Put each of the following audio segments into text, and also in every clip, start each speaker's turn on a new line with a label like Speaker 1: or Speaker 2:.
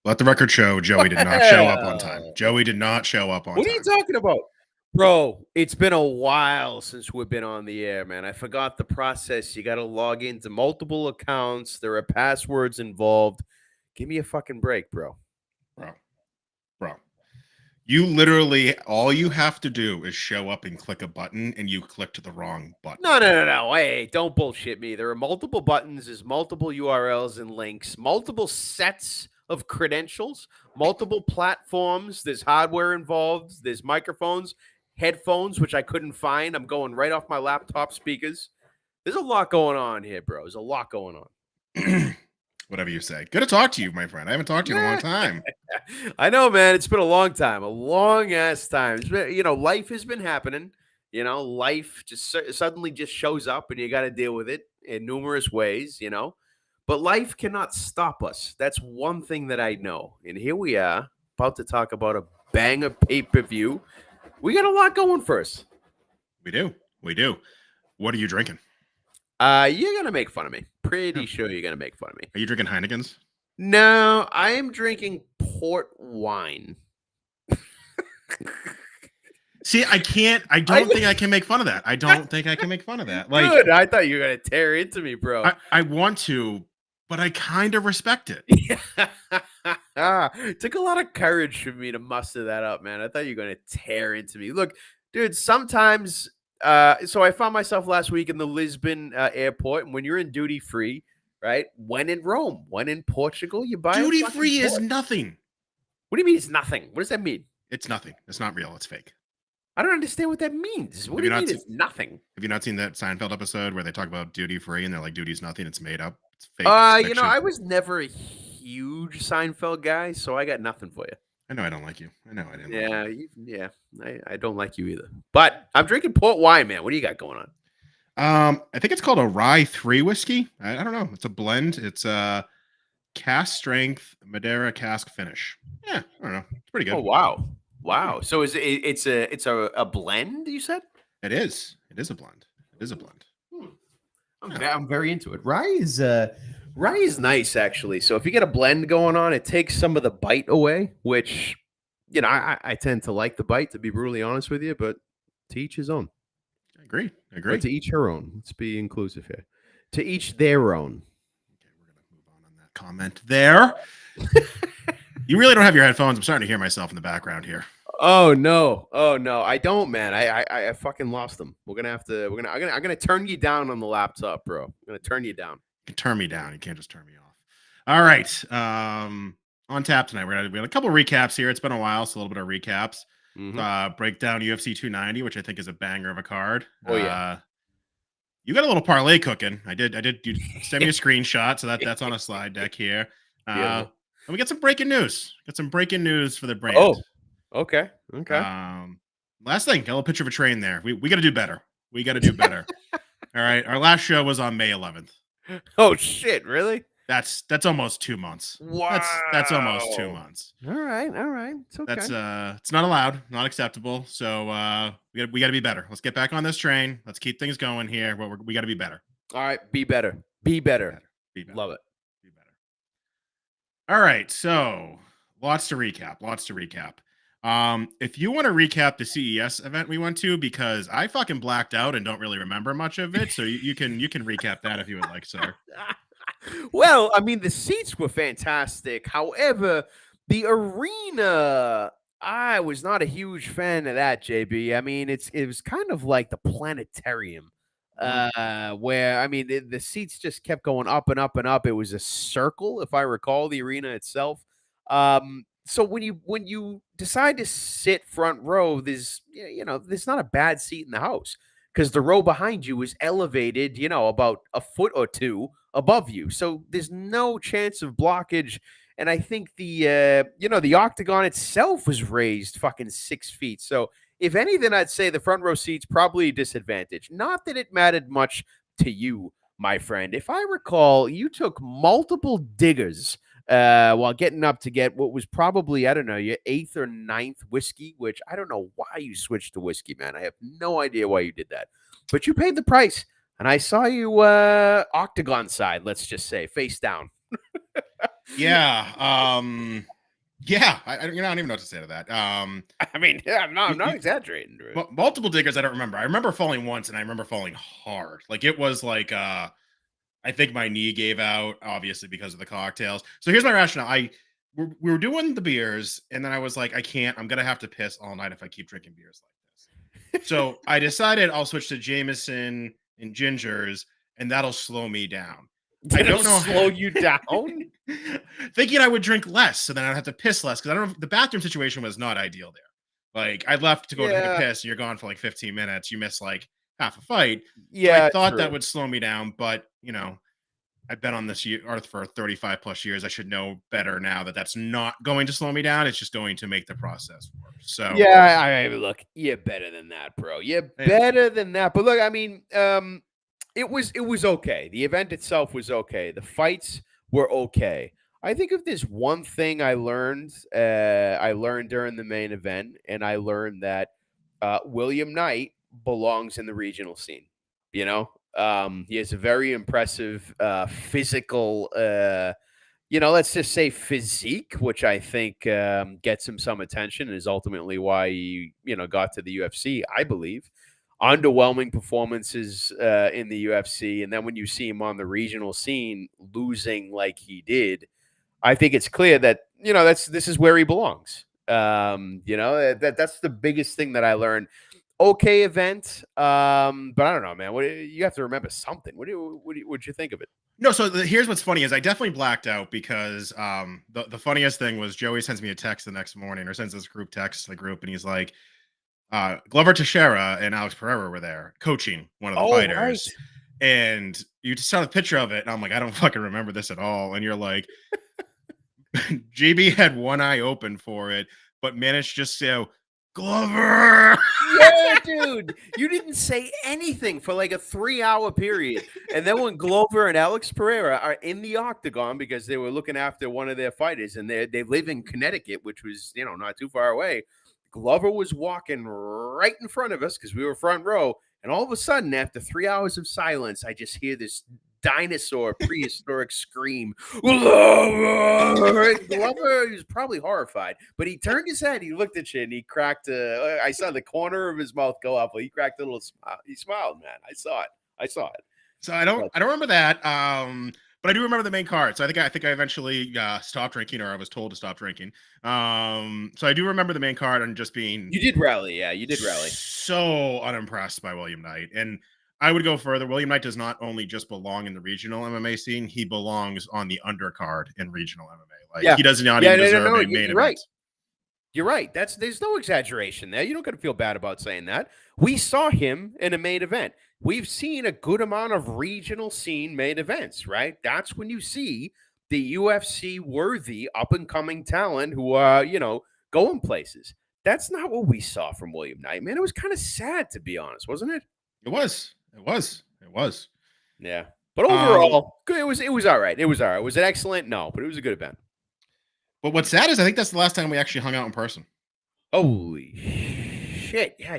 Speaker 1: Let the record show Joey did not show up on time. Joey did not show up on time.
Speaker 2: What are you talking about? Bro, it's been a while since we've been on the air, man. I forgot the process. You got to log into multiple accounts. There are passwords involved. Give me a fucking break, bro.
Speaker 1: Bro. You literally, all you have to do is show up and click a button, and you clicked the wrong button.
Speaker 2: No. Hey, don't bullshit me. There are multiple buttons. There's multiple URLs and links, multiple sets of credentials, multiple platforms. There's hardware involved. There's microphones, headphones, which I couldn't find. I'm going right off my laptop speakers. There's a lot going on here, bro. There's a lot going on.
Speaker 1: Whatever you say. Good to talk to you, my friend. I haven't talked to you in a long time.
Speaker 2: I know, man. It's been a long time, a long ass time. It's been, life has been happening. Life just suddenly just shows up, and you got to deal with it in numerous ways. But life cannot stop us. That's one thing that I know. And here we are, about to talk about a banger pay-per-view. We got a lot going first.
Speaker 1: We do. What are you drinking?
Speaker 2: You're going to make fun of me. Pretty sure you're going to make fun of me.
Speaker 1: Are you drinking Heineken's?
Speaker 2: No, I am drinking port wine.
Speaker 1: See, I don't think I can make fun of that. Like,
Speaker 2: good. I thought you were going to tear into me, bro.
Speaker 1: I want to, but I kind of respect it.
Speaker 2: It took a lot of courage for me to muster that up, man. I thought you were going to tear into me. Look, dude, sometimes, so I found myself last week in the Lisbon airport, and when you're in duty free, right? When in Rome, when in Portugal, you buy
Speaker 1: duty free is nothing.
Speaker 2: What do you mean it's nothing? What does that mean?
Speaker 1: It's nothing. It's not real. It's fake.
Speaker 2: I don't understand what that means. What do you mean it's nothing?
Speaker 1: Have you not seen that Seinfeld episode where they talk about duty free and they're like, duty's nothing, it's made up, it's fake?
Speaker 2: I was never a huge Seinfeld guy, so I got nothing for you.
Speaker 1: I know I don't like you. I know I didn't.
Speaker 2: Yeah. I don't like you either. But I'm drinking port wine, man. What do you got going on?
Speaker 1: I think it's called a Rye 3 whiskey. I don't know. It's a blend. It's a cask strength Madeira cask finish. Yeah, I don't know. It's pretty good.
Speaker 2: Oh wow. So it's a blend, you said?
Speaker 1: It is. It is a blend.
Speaker 2: I'm very into it. Rye is nice, actually. So if you get a blend going on, it takes some of the bite away, which, I tend to like the bite, to be brutally honest with you, but to each his own.
Speaker 1: I agree.
Speaker 2: But to each her own. Let's be inclusive here. To each their own.
Speaker 1: Okay, we're going to move on that comment there. You really don't have your headphones. I'm starting to hear myself in the background here.
Speaker 2: Oh no. I don't, man. I fucking lost them. I'm gonna turn you down on the laptop, bro. I'm gonna turn you down.
Speaker 1: You can turn me down. You can't just turn me off. All right. On tap tonight, we had a couple recaps here. It's been a while, so a little bit of recaps. Mm-hmm. Break down UFC 290, which I think is a banger of a card.
Speaker 2: Oh yeah.
Speaker 1: You got a little parlay cooking. I did. You send me a screenshot, so that's on a slide deck here. And we got some breaking news. For the brand.
Speaker 2: Oh, okay.
Speaker 1: Last thing, got a little picture of a train there. We got to do better. All right. Our last show was on May 11th.
Speaker 2: Oh shit! Really?
Speaker 1: That's almost 2 months.
Speaker 2: Wow.
Speaker 1: That's almost 2 months.
Speaker 2: All right. It's okay.
Speaker 1: That's it's not allowed, not acceptable. So we got to be better. Let's get back on this train. Let's keep things going here. We got to be better.
Speaker 2: All right, be better. Be better. Love it.
Speaker 1: Be better. All right, so lots to recap. If you want to recap the CES event we went to, because I fucking blacked out and don't really remember much of it, so you can recap that if you would like, sir.
Speaker 2: Well, I mean, the seats were fantastic. However, The arena, I was not a huge fan of that, JB. I mean, it was kind of like the planetarium,
Speaker 1: Mhm.
Speaker 2: where I mean the seats just kept going up and up and up. It was a circle, if I recall, the arena itself. So when you decide to sit front row, there's not a bad seat in the house because the row behind you is elevated, about a foot or two above you. So there's no chance of blockage, and I think the octagon itself was raised fucking 6 feet. So if anything, I'd say the front row seats probably a disadvantage. Not that it mattered much to you, my friend. If I recall, you took multiple diggers while getting up to get what was probably, I don't know, your eighth or ninth whiskey, which I don't know why you switched to whiskey, man. I have no idea why you did that. But you paid the price. And I saw you octagon side, let's just say, face down.
Speaker 1: Yeah. Yeah. I don't even know what to say to that.
Speaker 2: I mean, yeah, I'm not
Speaker 1: You,
Speaker 2: exaggerating, dude.
Speaker 1: multiple diggers. I don't remember. I remember falling once, and I remember falling hard. Like it was like I think my knee gave out, obviously because of the cocktails. So here's my rationale. We were doing the beers, and then I was like, I can't. I'm gonna have to piss all night if I keep drinking beers like this. So I decided I'll switch to Jameson and gingers, and that'll slow me down. I
Speaker 2: Did it
Speaker 1: don't know.
Speaker 2: slow you down?
Speaker 1: Thinking I would drink less, so then I'd have to piss less because I don't know. The bathroom situation was not ideal there. Like I left to go take a
Speaker 2: Yeah.
Speaker 1: piss, and you're gone for like 15 minutes. You miss like half a fight. So I
Speaker 2: Yeah,
Speaker 1: thought that
Speaker 2: true.
Speaker 1: would slow me down, but I've been on this earth for 35 plus years. I should know better now that that's not going to slow me down. It's just going to make the process worse. So,
Speaker 2: Yeah, look, you're better than that, bro. You're
Speaker 1: yeah.
Speaker 2: better than that. But look, I mean, it was okay. The event itself was okay. The fights were okay. I think if there's one thing I learned during the main event, and I learned that William Knight belongs in the regional scene. He has a very impressive physical, let's just say physique, which I think gets him some attention and is ultimately why he, got to the UFC, I believe. Underwhelming performances in the UFC. And then when you see him on the regional scene losing like he did, I think it's clear that, this is where he belongs. That's the biggest thing that I learned. Okay event, but I don't know, man. You have to remember something. What'd you think of it?
Speaker 1: No, so here's what's funny is I definitely blacked out because the funniest thing was Joey sends me a text the next morning or sends this group text the group and he's like, Glover Teixeira and Alex Pereira were there coaching one of the
Speaker 2: Oh, right.
Speaker 1: fighters. And you just saw the picture of it, and I'm like, I don't fucking remember this at all. And you're like, JB had one eye open for it, but managed to just go, Glover.
Speaker 2: Yeah, dude. You didn't say anything for like a 3-hour period. And then when Glover and Alex Pereira are in the octagon because they were looking after one of their fighters and they live in Connecticut, which was, not too far away. Glover was walking right in front of us because we were front row. And all of a sudden, after 3 hours of silence, I just hear this dinosaur prehistoric scream. Glover! He was probably horrified, but he turned his head. He looked at you and he cracked. I saw the corner of his mouth go up. He cracked a little smile. He smiled, man. I saw it. I saw it.
Speaker 1: So I don't remember that. But I do remember the main card. So I think I eventually stopped drinking, or I was told to stop drinking. So I do remember the main card and just being
Speaker 2: You did rally, yeah. You did rally.
Speaker 1: so unimpressed by William Knight. And I would go further. William Knight does not only just belong in the regional MMA scene, he belongs on the undercard in regional MMA. Like
Speaker 2: Yeah.
Speaker 1: he does not
Speaker 2: Yeah,
Speaker 1: even deserve a
Speaker 2: You're
Speaker 1: main
Speaker 2: right.
Speaker 1: event.
Speaker 2: You're right. There's no exaggeration there. You don't got to feel bad about saying that. We saw him in a main event. We've seen a good amount of regional scene main events, right? That's when you see the UFC worthy up and coming talent who are, going places. That's not what we saw from William Knight, man. It was kind of sad, to be honest, wasn't it?
Speaker 1: It was. It was. It was.
Speaker 2: Yeah. But
Speaker 1: Um,
Speaker 2: overall, good. It was all right. It was all right. Was it excellent? No, but it was a good event.
Speaker 1: but what's sad is I think that's the last time we actually hung out in person.
Speaker 2: Holy shit! Yeah,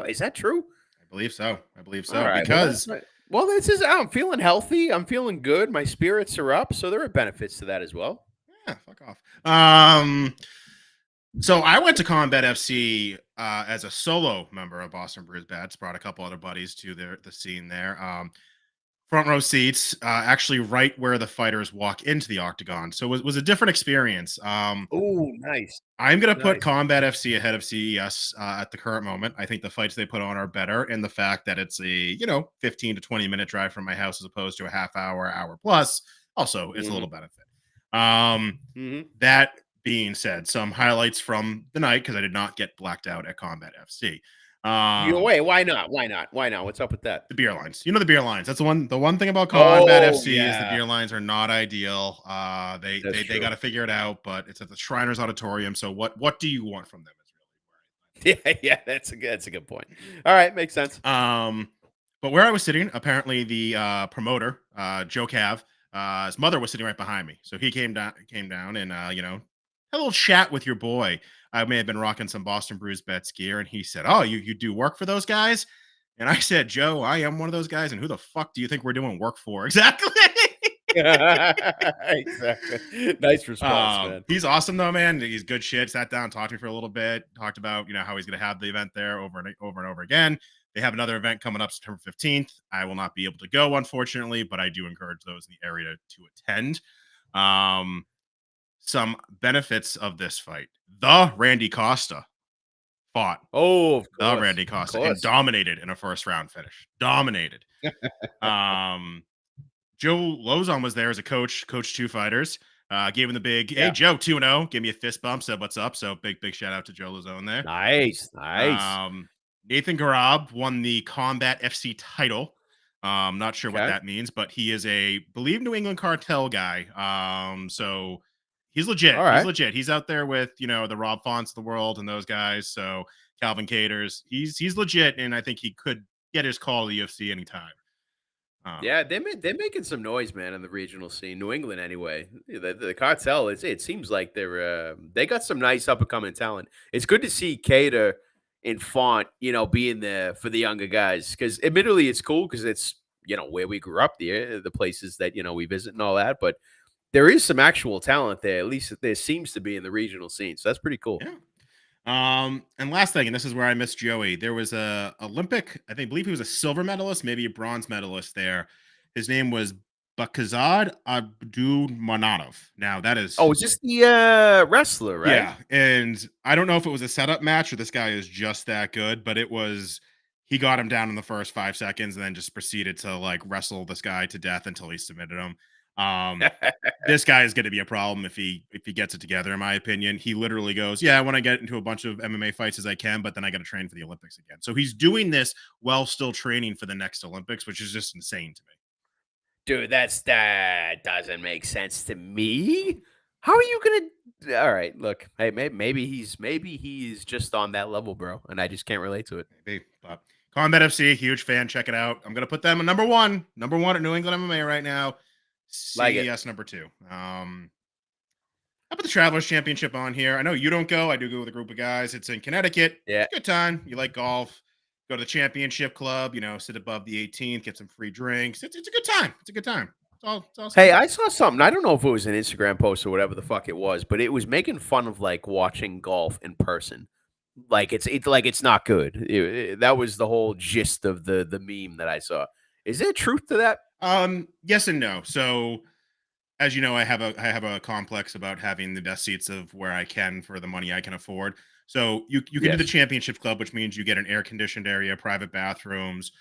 Speaker 2: is that true?
Speaker 1: I believe so. I believe
Speaker 2: All
Speaker 1: so
Speaker 2: right.
Speaker 1: because
Speaker 2: Well, this is. I'm feeling healthy. I'm feeling good. My spirits are up, so there are benefits to that as well.
Speaker 1: yeah, fuck off. So I went to Combat FC as a solo member of Boston Brews Bats. Brought a couple other buddies to the scene there. front row seats, actually right where the fighters walk into the octagon. So it was a different experience.
Speaker 2: Oh, nice,
Speaker 1: I'm going to put
Speaker 2: nice.
Speaker 1: Combat FC ahead of CES at the current moment. I think the fights they put on are better, and the fact that it's a 15 to 20-minute drive from my house as opposed to a half hour, hour plus, also is a little
Speaker 2: Hmm.
Speaker 1: benefit. Um,
Speaker 2: Hmm.
Speaker 1: that being said, some highlights from the night because I did not get blacked out at Combat FC.
Speaker 2: You
Speaker 1: Um,
Speaker 2: wait, why not? Why not? Why not? What's up with that?
Speaker 1: the beer lines. You know the beer lines. That's the one thing about Combat
Speaker 2: Oh,
Speaker 1: FC is the
Speaker 2: yeah,
Speaker 1: beer lines are not ideal. They
Speaker 2: that's
Speaker 1: they they got
Speaker 2: true.
Speaker 1: to figure it out, but it's at the Shriners Auditorium. So what do you want from them? Is
Speaker 2: Yeah, yeah, that's a good point. All right, makes sense.
Speaker 1: really but where I was sitting, apparently the promoter, Joe Cav, his mother was sitting right behind me. So he came down and had a little chat with your boy. I may have been rocking some Boston Brews Bets gear, and he said, "Oh, you do work for those guys?" And I said, "Joe, I am one of those guys, and who the fuck do you think we're doing work for exactly?"
Speaker 2: Exactly. Nice response, man.
Speaker 1: He's awesome though, man. He's good shit. Sat down, talked to me for a little bit, talked about how he's gonna have the event there over and over again. They have another event coming up September 15th. I will not be able to go, unfortunately, but I do encourage those in the area to attend. Um, some benefits of this fight. The Randy Costa fought
Speaker 2: Oh, of
Speaker 1: the
Speaker 2: course,
Speaker 1: Randy
Speaker 2: of
Speaker 1: Costa and
Speaker 2: course.
Speaker 1: dominated in a first round finish. Dominated. Um, Joe Lozon was there as a coach, coached two fighters. Gave him the big, hey,
Speaker 2: Yeah.
Speaker 1: Joe, 2-0. Gave me a fist bump, said, what's up? So big shout out to Joe Lozon there.
Speaker 2: Nice, nice.
Speaker 1: Um, Nathan Garab won the Combat FC title. Not sure what
Speaker 2: Okay.
Speaker 1: that means, but he is a believe New England cartel guy. So he's legit.
Speaker 2: All
Speaker 1: He's
Speaker 2: right.
Speaker 1: legit. He's out there with the Rob Fonts of the world and those guys. So Calvin Caters, he's legit, and I think he could get his call to the UFC anytime. Um,
Speaker 2: Yeah, they're making some noise, man, in the regional scene, New England anyway. The cartel, it seems like they got some nice up and coming talent. It's good to see Cater and Font, being there for the younger guys. Because admittedly, it's cool because it's where we grew up, the places that we visit and all that. But there is some actual talent there. At least there seems to be in the regional scene. So that's pretty cool.
Speaker 1: yeah. And last thing, and this is where I missed Joey. There was a Olympic, believe he was a silver medalist, maybe a bronze medalist there. His name was Bakazad Abdulmananov. Now that is
Speaker 2: Oh, is this the wrestler, right?
Speaker 1: yeah, and I don't know if it was a setup match or this guy is just that good, but it was he got him down in the first 5 seconds and then just proceeded to like wrestle this guy to death until he submitted him. Um, this guy is going to be a problem if he gets it together, in my opinion. He literally goes, "Yeah, I want to get into a bunch of MMA fights as I can, but then I got to train for the Olympics again." So he's doing this while still training for the next Olympics, which is just insane to me.
Speaker 2: Dude, that doesn't make sense to me. How are you gonna? All right, look, hey, maybe he's just on that level, bro, and I just can't relate to it.
Speaker 1: Maybe, but Combat FC, huge fan. Check it out. I'm gonna put them at number one at New England MMA right now.
Speaker 2: Like it.
Speaker 1: CES number two. I put the Travelers Championship on here. I know you don't go. I do go with a group of guys. It's in Connecticut.
Speaker 2: Yeah.
Speaker 1: It's a good time. You like golf? Go to the championship club. Sit above the 18th. Get some free drinks. It's a good time. It's a good time. It's all I'll
Speaker 2: Hey,
Speaker 1: say.
Speaker 2: I saw something. I don't know if it was an Instagram post or whatever the fuck it was, but it was making fun of like watching golf in person. Like it's not good. That was the whole gist of the meme that I saw. Is there truth to that?
Speaker 1: Yes and no. So as you know, I have a complex about having the best seats of where I can for the money I can afford. So you can do the
Speaker 2: Yes.
Speaker 1: championship club, which means you get an air conditioned area, private bathrooms,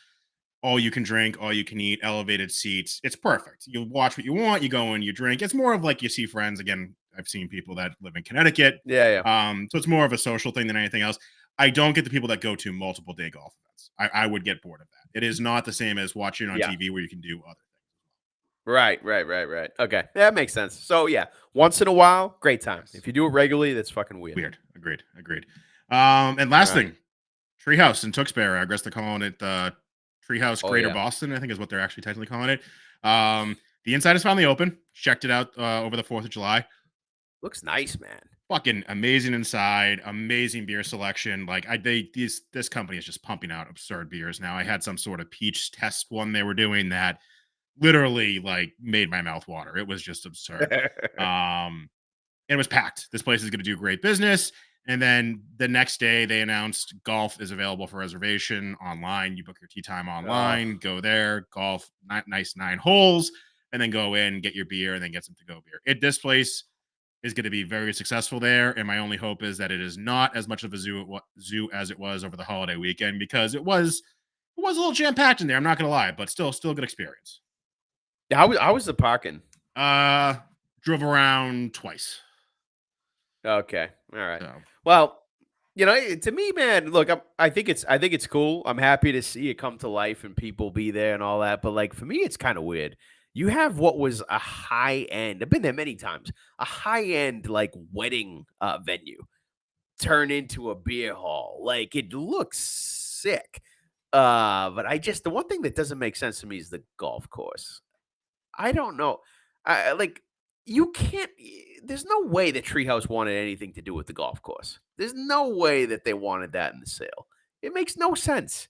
Speaker 1: all you can drink, all you can eat, elevated seats. It's perfect. You watch what you want, you go in, you drink. It's more of like you see friends. Again, I've seen people that live in Connecticut.
Speaker 2: Yeah, yeah.
Speaker 1: So it's more of a social thing than anything else. I don't get the people that go to multiple day golf events. I would get bored of that. It is not the same as watching on
Speaker 2: Yeah.
Speaker 1: TV where you can do other
Speaker 2: Right, right, right, right. Okay, that makes sense. So yeah, once in a while, great time.
Speaker 1: things. Yes.
Speaker 2: If you do it regularly, that's fucking weird.
Speaker 1: Weird. Agreed. And
Speaker 2: All
Speaker 1: last
Speaker 2: right.
Speaker 1: thing, Treehouse in Tewksbury. I guess they're calling it Treehouse
Speaker 2: Oh
Speaker 1: Greater
Speaker 2: yeah,
Speaker 1: Boston, I think is what they're actually technically calling it. The inside is finally open. Checked it out over the 4th of July.
Speaker 2: looks nice, man.
Speaker 1: Fucking amazing inside, amazing beer selection. Like this company is just pumping out absurd beers now. I had some sort of peach test one they were doing that literally like made my mouth water. It was just absurd. And it was packed. This place is going to do great business. And then the next day, they announced golf is available for reservation online. You book your tee time
Speaker 2: Oh,
Speaker 1: online, go there, golf, nice 9 holes, and then go in, get your beer, and then get some to go beer. This place is going to be very successful there. And my only hope is that it is not as much of a zoo as it was over the holiday weekend, because it was a little jam packed in there. I'm not going to lie, but still a good experience.
Speaker 2: how was the parking?
Speaker 1: Uh, Drove around twice.
Speaker 2: Okay, all right.
Speaker 1: So
Speaker 2: Well, to me, man, look, I think it's cool. I'm happy to see it come to life and people be there and all that. But like for me, it's kind of weird. You have what was a high end. I've been there many times. A high end like wedding venue turn into a beer hall. Like it looks sick. But the one thing that doesn't make sense to me is the golf course. I don't know. Like you can't. There's no way that Treehouse wanted anything to do with the golf course. There's no way that they wanted that in the sale. It makes no sense.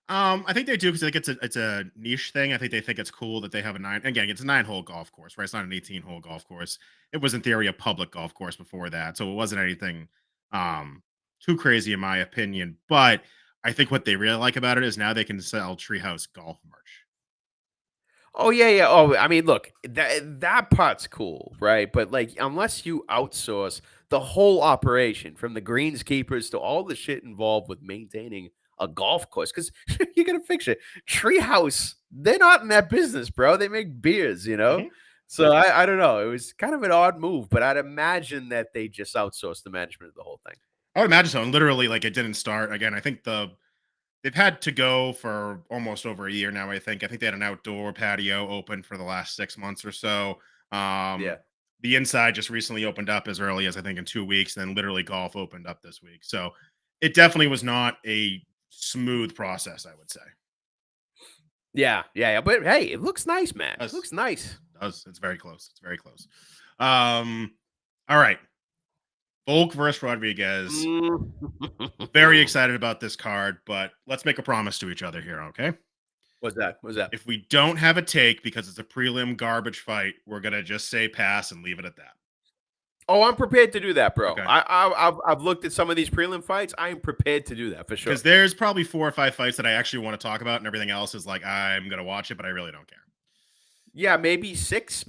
Speaker 1: I think they do, because I think it's a niche thing. I think they think it's cool that they have a nine. Again, it's a 9 hole golf course, right? It's not an 18 hole golf course. It was in theory a public golf course before that, so it wasn't anything um too crazy in my opinion. But I think what they really like about it is now they can sell Treehouse golf merch.
Speaker 2: Oh yeah, yeah. Oh, I mean, look, that part's cool, right? But like, unless you outsource the whole operation from the greenskeepers to all the shit involved with maintaining a golf course, because you got to fix it. Treehouse, they're not in that business, bro. They make beers, you know.
Speaker 1: Mhm.
Speaker 2: So I don't know. It was kind of an odd move, but I'd imagine that they just outsourced the management of the whole thing.
Speaker 1: I would imagine so. And literally, like, it didn't start again. I think they've had to go for almost over a year now. I think they had an outdoor patio open for the last 6 months or so.
Speaker 2: Yeah.
Speaker 1: The inside just recently opened up as early as I think in 2 weeks. And then literally golf opened up this week. So it definitely was not a smooth process, I would say.
Speaker 2: Yeah, yeah, yeah. But hey, it looks nice, man. It
Speaker 1: Does
Speaker 2: looks nice.
Speaker 1: does It's very close. It's very close. Um, all right, Volk versus Rodriguez. Very
Speaker 2: Mm.
Speaker 1: excited about this card, but let's make a promise to each other here, okay?
Speaker 2: What's that? What's that?
Speaker 1: If we don't have a take because it's a prelim garbage fight, we're gonna just say pass and leave it at that.
Speaker 2: Oh, I'm prepared to do that, bro.
Speaker 1: Okay.
Speaker 2: I've looked at some of these prelim fights. I am prepared to do that for
Speaker 1: Because
Speaker 2: sure.
Speaker 1: there's probably 4 or 5 fights that I actually want to talk about, and everything else is like I'm gonna watch it, but I really don't care.
Speaker 2: Yeah, maybe six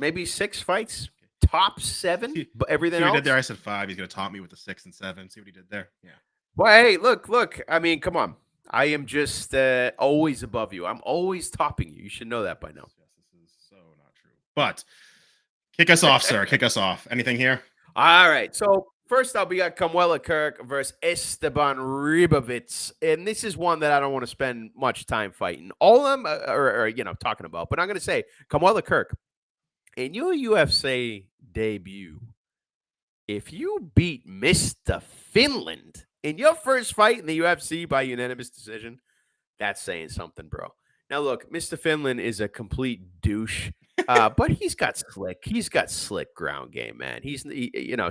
Speaker 2: fights, top seven,
Speaker 1: See,
Speaker 2: but
Speaker 1: see
Speaker 2: everything
Speaker 1: what he did there?
Speaker 2: else.
Speaker 1: I said 5. He's gonna taunt me with the 6 and 7. See what he did there? Yeah.
Speaker 2: Well, hey, look. I mean, come on. I am just always above you. I'm always topping you. You should know that by now.
Speaker 1: Yes, this is so not true. But kick us off, sir. Kick us off. Anything here?
Speaker 2: All right. So first up, we got Kamuela Kirk versus Esteban Ribovic, and this is one that I don't want to spend much time fighting. All of them are talking about, but I'm going to say Kamuela Kirk in your UFC debut. If you beat Mr. Finland in your first fight in the UFC by unanimous decision, that's saying something, bro. Now, look, Mr. Finland is a complete douche, but he's got slick. He's got slick ground game, man.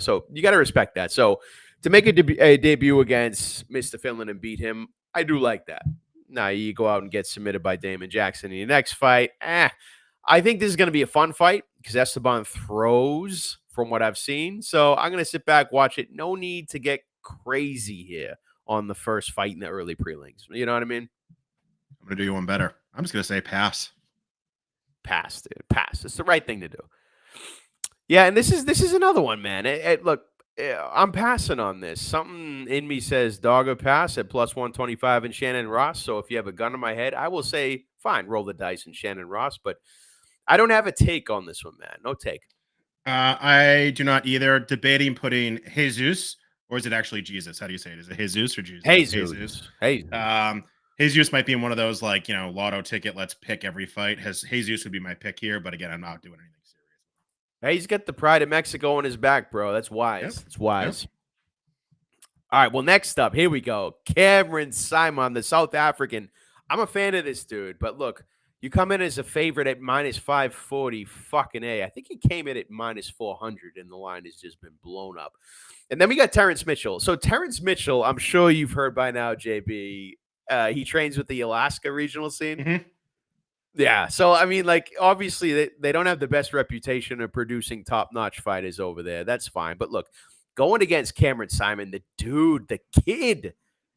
Speaker 2: So you got to respect that. So to make a debut against Mr. Finland and beat him, I do like that. Now you go out and get submitted by Damon Jackson in your next fight. I think this is going to be a fun fight because Esteban throws from what I've seen. So I'm going to sit back, watch it. No need to get crazy here on the first fight in the early prelims. You know what I mean?
Speaker 1: I'm gonna do you one better. I'm just gonna say pass.
Speaker 2: Pass, dude. Pass. It's the right thing to do. Yeah, and this is another one, man. Look, I'm passing on this. Something in me says dog or pass at plus 125 in Shannon Ross. So if you have a gun to my head, I will say fine, roll the dice in Shannon Ross. But I don't have a take on this one, man. No take.
Speaker 1: I do not either. Debating putting Jesus, or is it actually Jesus? How do you say it? Is it Jesus or Jesus?
Speaker 2: Hey,
Speaker 1: Jesus.
Speaker 2: Zeus. Hey,
Speaker 1: Jesus might be in one of those like lotto ticket. Let's pick every fight. Jesus would be my pick here, but again, I'm not doing anything serious.
Speaker 2: hey, he's got the pride of Mexico on his back, bro. That's
Speaker 1: Yep.
Speaker 2: wise. It's wise.
Speaker 1: Yep.
Speaker 2: All right. Well, next up, here we go. Cameron Simon, the South African. I'm a fan of this dude, but look, you come in as a favorite at minus 540. Fucking A. I think he came in at minus 400, and the line has just been blown up. And then we got Terrence Mitchell. So, Terrence Mitchell, I'm sure you've heard by now, JB. He trains with the Alaska regional scene.
Speaker 1: Mhm.
Speaker 2: Yeah. So, I mean, like, obviously, they don't have the best reputation of producing top notch fighters over there. That's fine. But look, going against Cameron Simon, the kid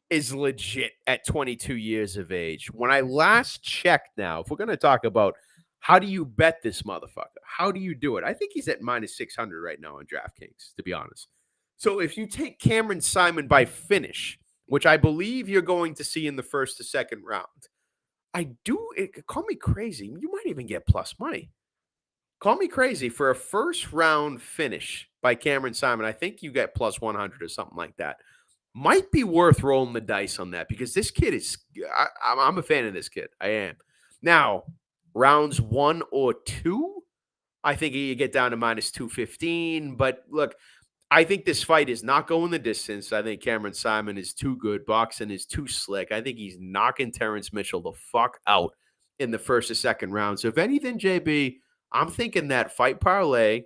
Speaker 2: is legit at 22 years of age. When I last checked now, if we're going to talk about how do you bet this motherfucker, how do you do it? I think he's at minus 600 right now on DraftKings, to be honest. So if you take Cameron Simon by finish, which I believe you're going to see in the first or second round, call me crazy. You might even get plus money. Call me crazy for a first round finish by Cameron Simon. I think you get plus 100 or something like that. Might be worth rolling the dice on that because this kid is, I'm a fan of this kid. I am. Now, rounds 1 or 2, I think you get down to minus 215. But look, I think this fight is not going the distance. I think Cameron Simon is too good. Boxing is too slick. I think he's knocking Terrence Mitchell the fuck out in the first or second round. So if anything, JB, I'm thinking that fight parlay,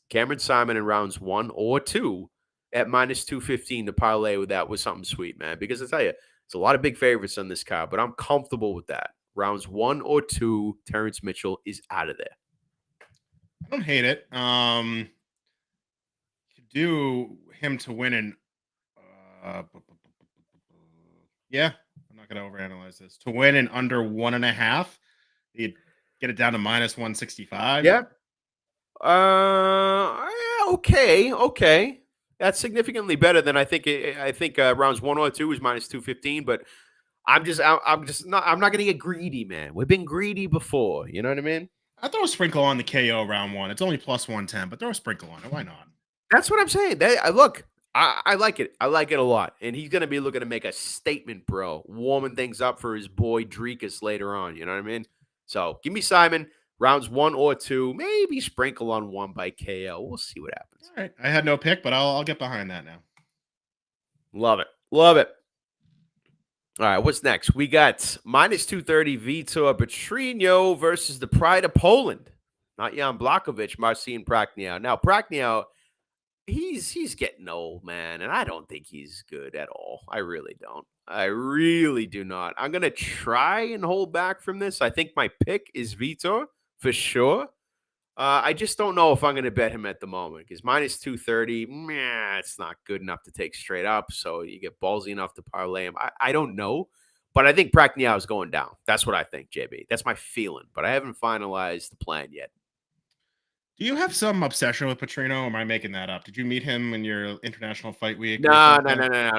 Speaker 2: Cameron Simon in rounds 1 or 2 at minus 215 to parlay with that was something sweet, man. Because I tell you, it's a lot of big favorites on this card, but I'm comfortable with that. Rounds 1 or 2, Terrence Mitchell is out of there.
Speaker 1: I don't hate it. Do him to win in yeah, I'm not gonna overanalyze this. To win in under 1.5, you'd get it down to minus 165.
Speaker 2: Yeah. Okay. That's significantly better than I think. I think rounds 1 or 2 is minus 215, but I'm not gonna get greedy, man. We've been greedy before. You know what I mean?
Speaker 1: I throw a sprinkle on the KO round 1. It's only plus 110, but throw a sprinkle on it. Why not?
Speaker 2: That's what I'm saying. I like it. I like it a lot. And he's going to be looking to make a statement, bro. Warming things up for his boy Dreekus later on. You know what I mean? So give me Simon, rounds 1 or 2, maybe sprinkle on 1 by KO. We'll see what happens.
Speaker 1: All right. I had no pick, but I'll get behind that now.
Speaker 2: Love it. Love it. All right. What's next? We got minus 230 Vitor Petrino versus the Pride of Poland. Not Jan Blachowicz, Marcin Prachnio. Now, Prachnio, he's getting old, man, and I don't think he's good at all. I really don't. I really do not. I'm going to try and hold back from this. I think my pick is Vitor for sure. I just don't know if I'm going to bet him at the moment because minus 230, it's not good enough to take straight up. So you get ballsy enough to parlay him. I don't know, but I think Prachnio is going down. That's what I think, JB. That's my feeling, but I haven't finalized the plan yet.
Speaker 1: Do you have some obsession with Petrino, or am I making that up? Did you meet him in your international fight week?
Speaker 2: No.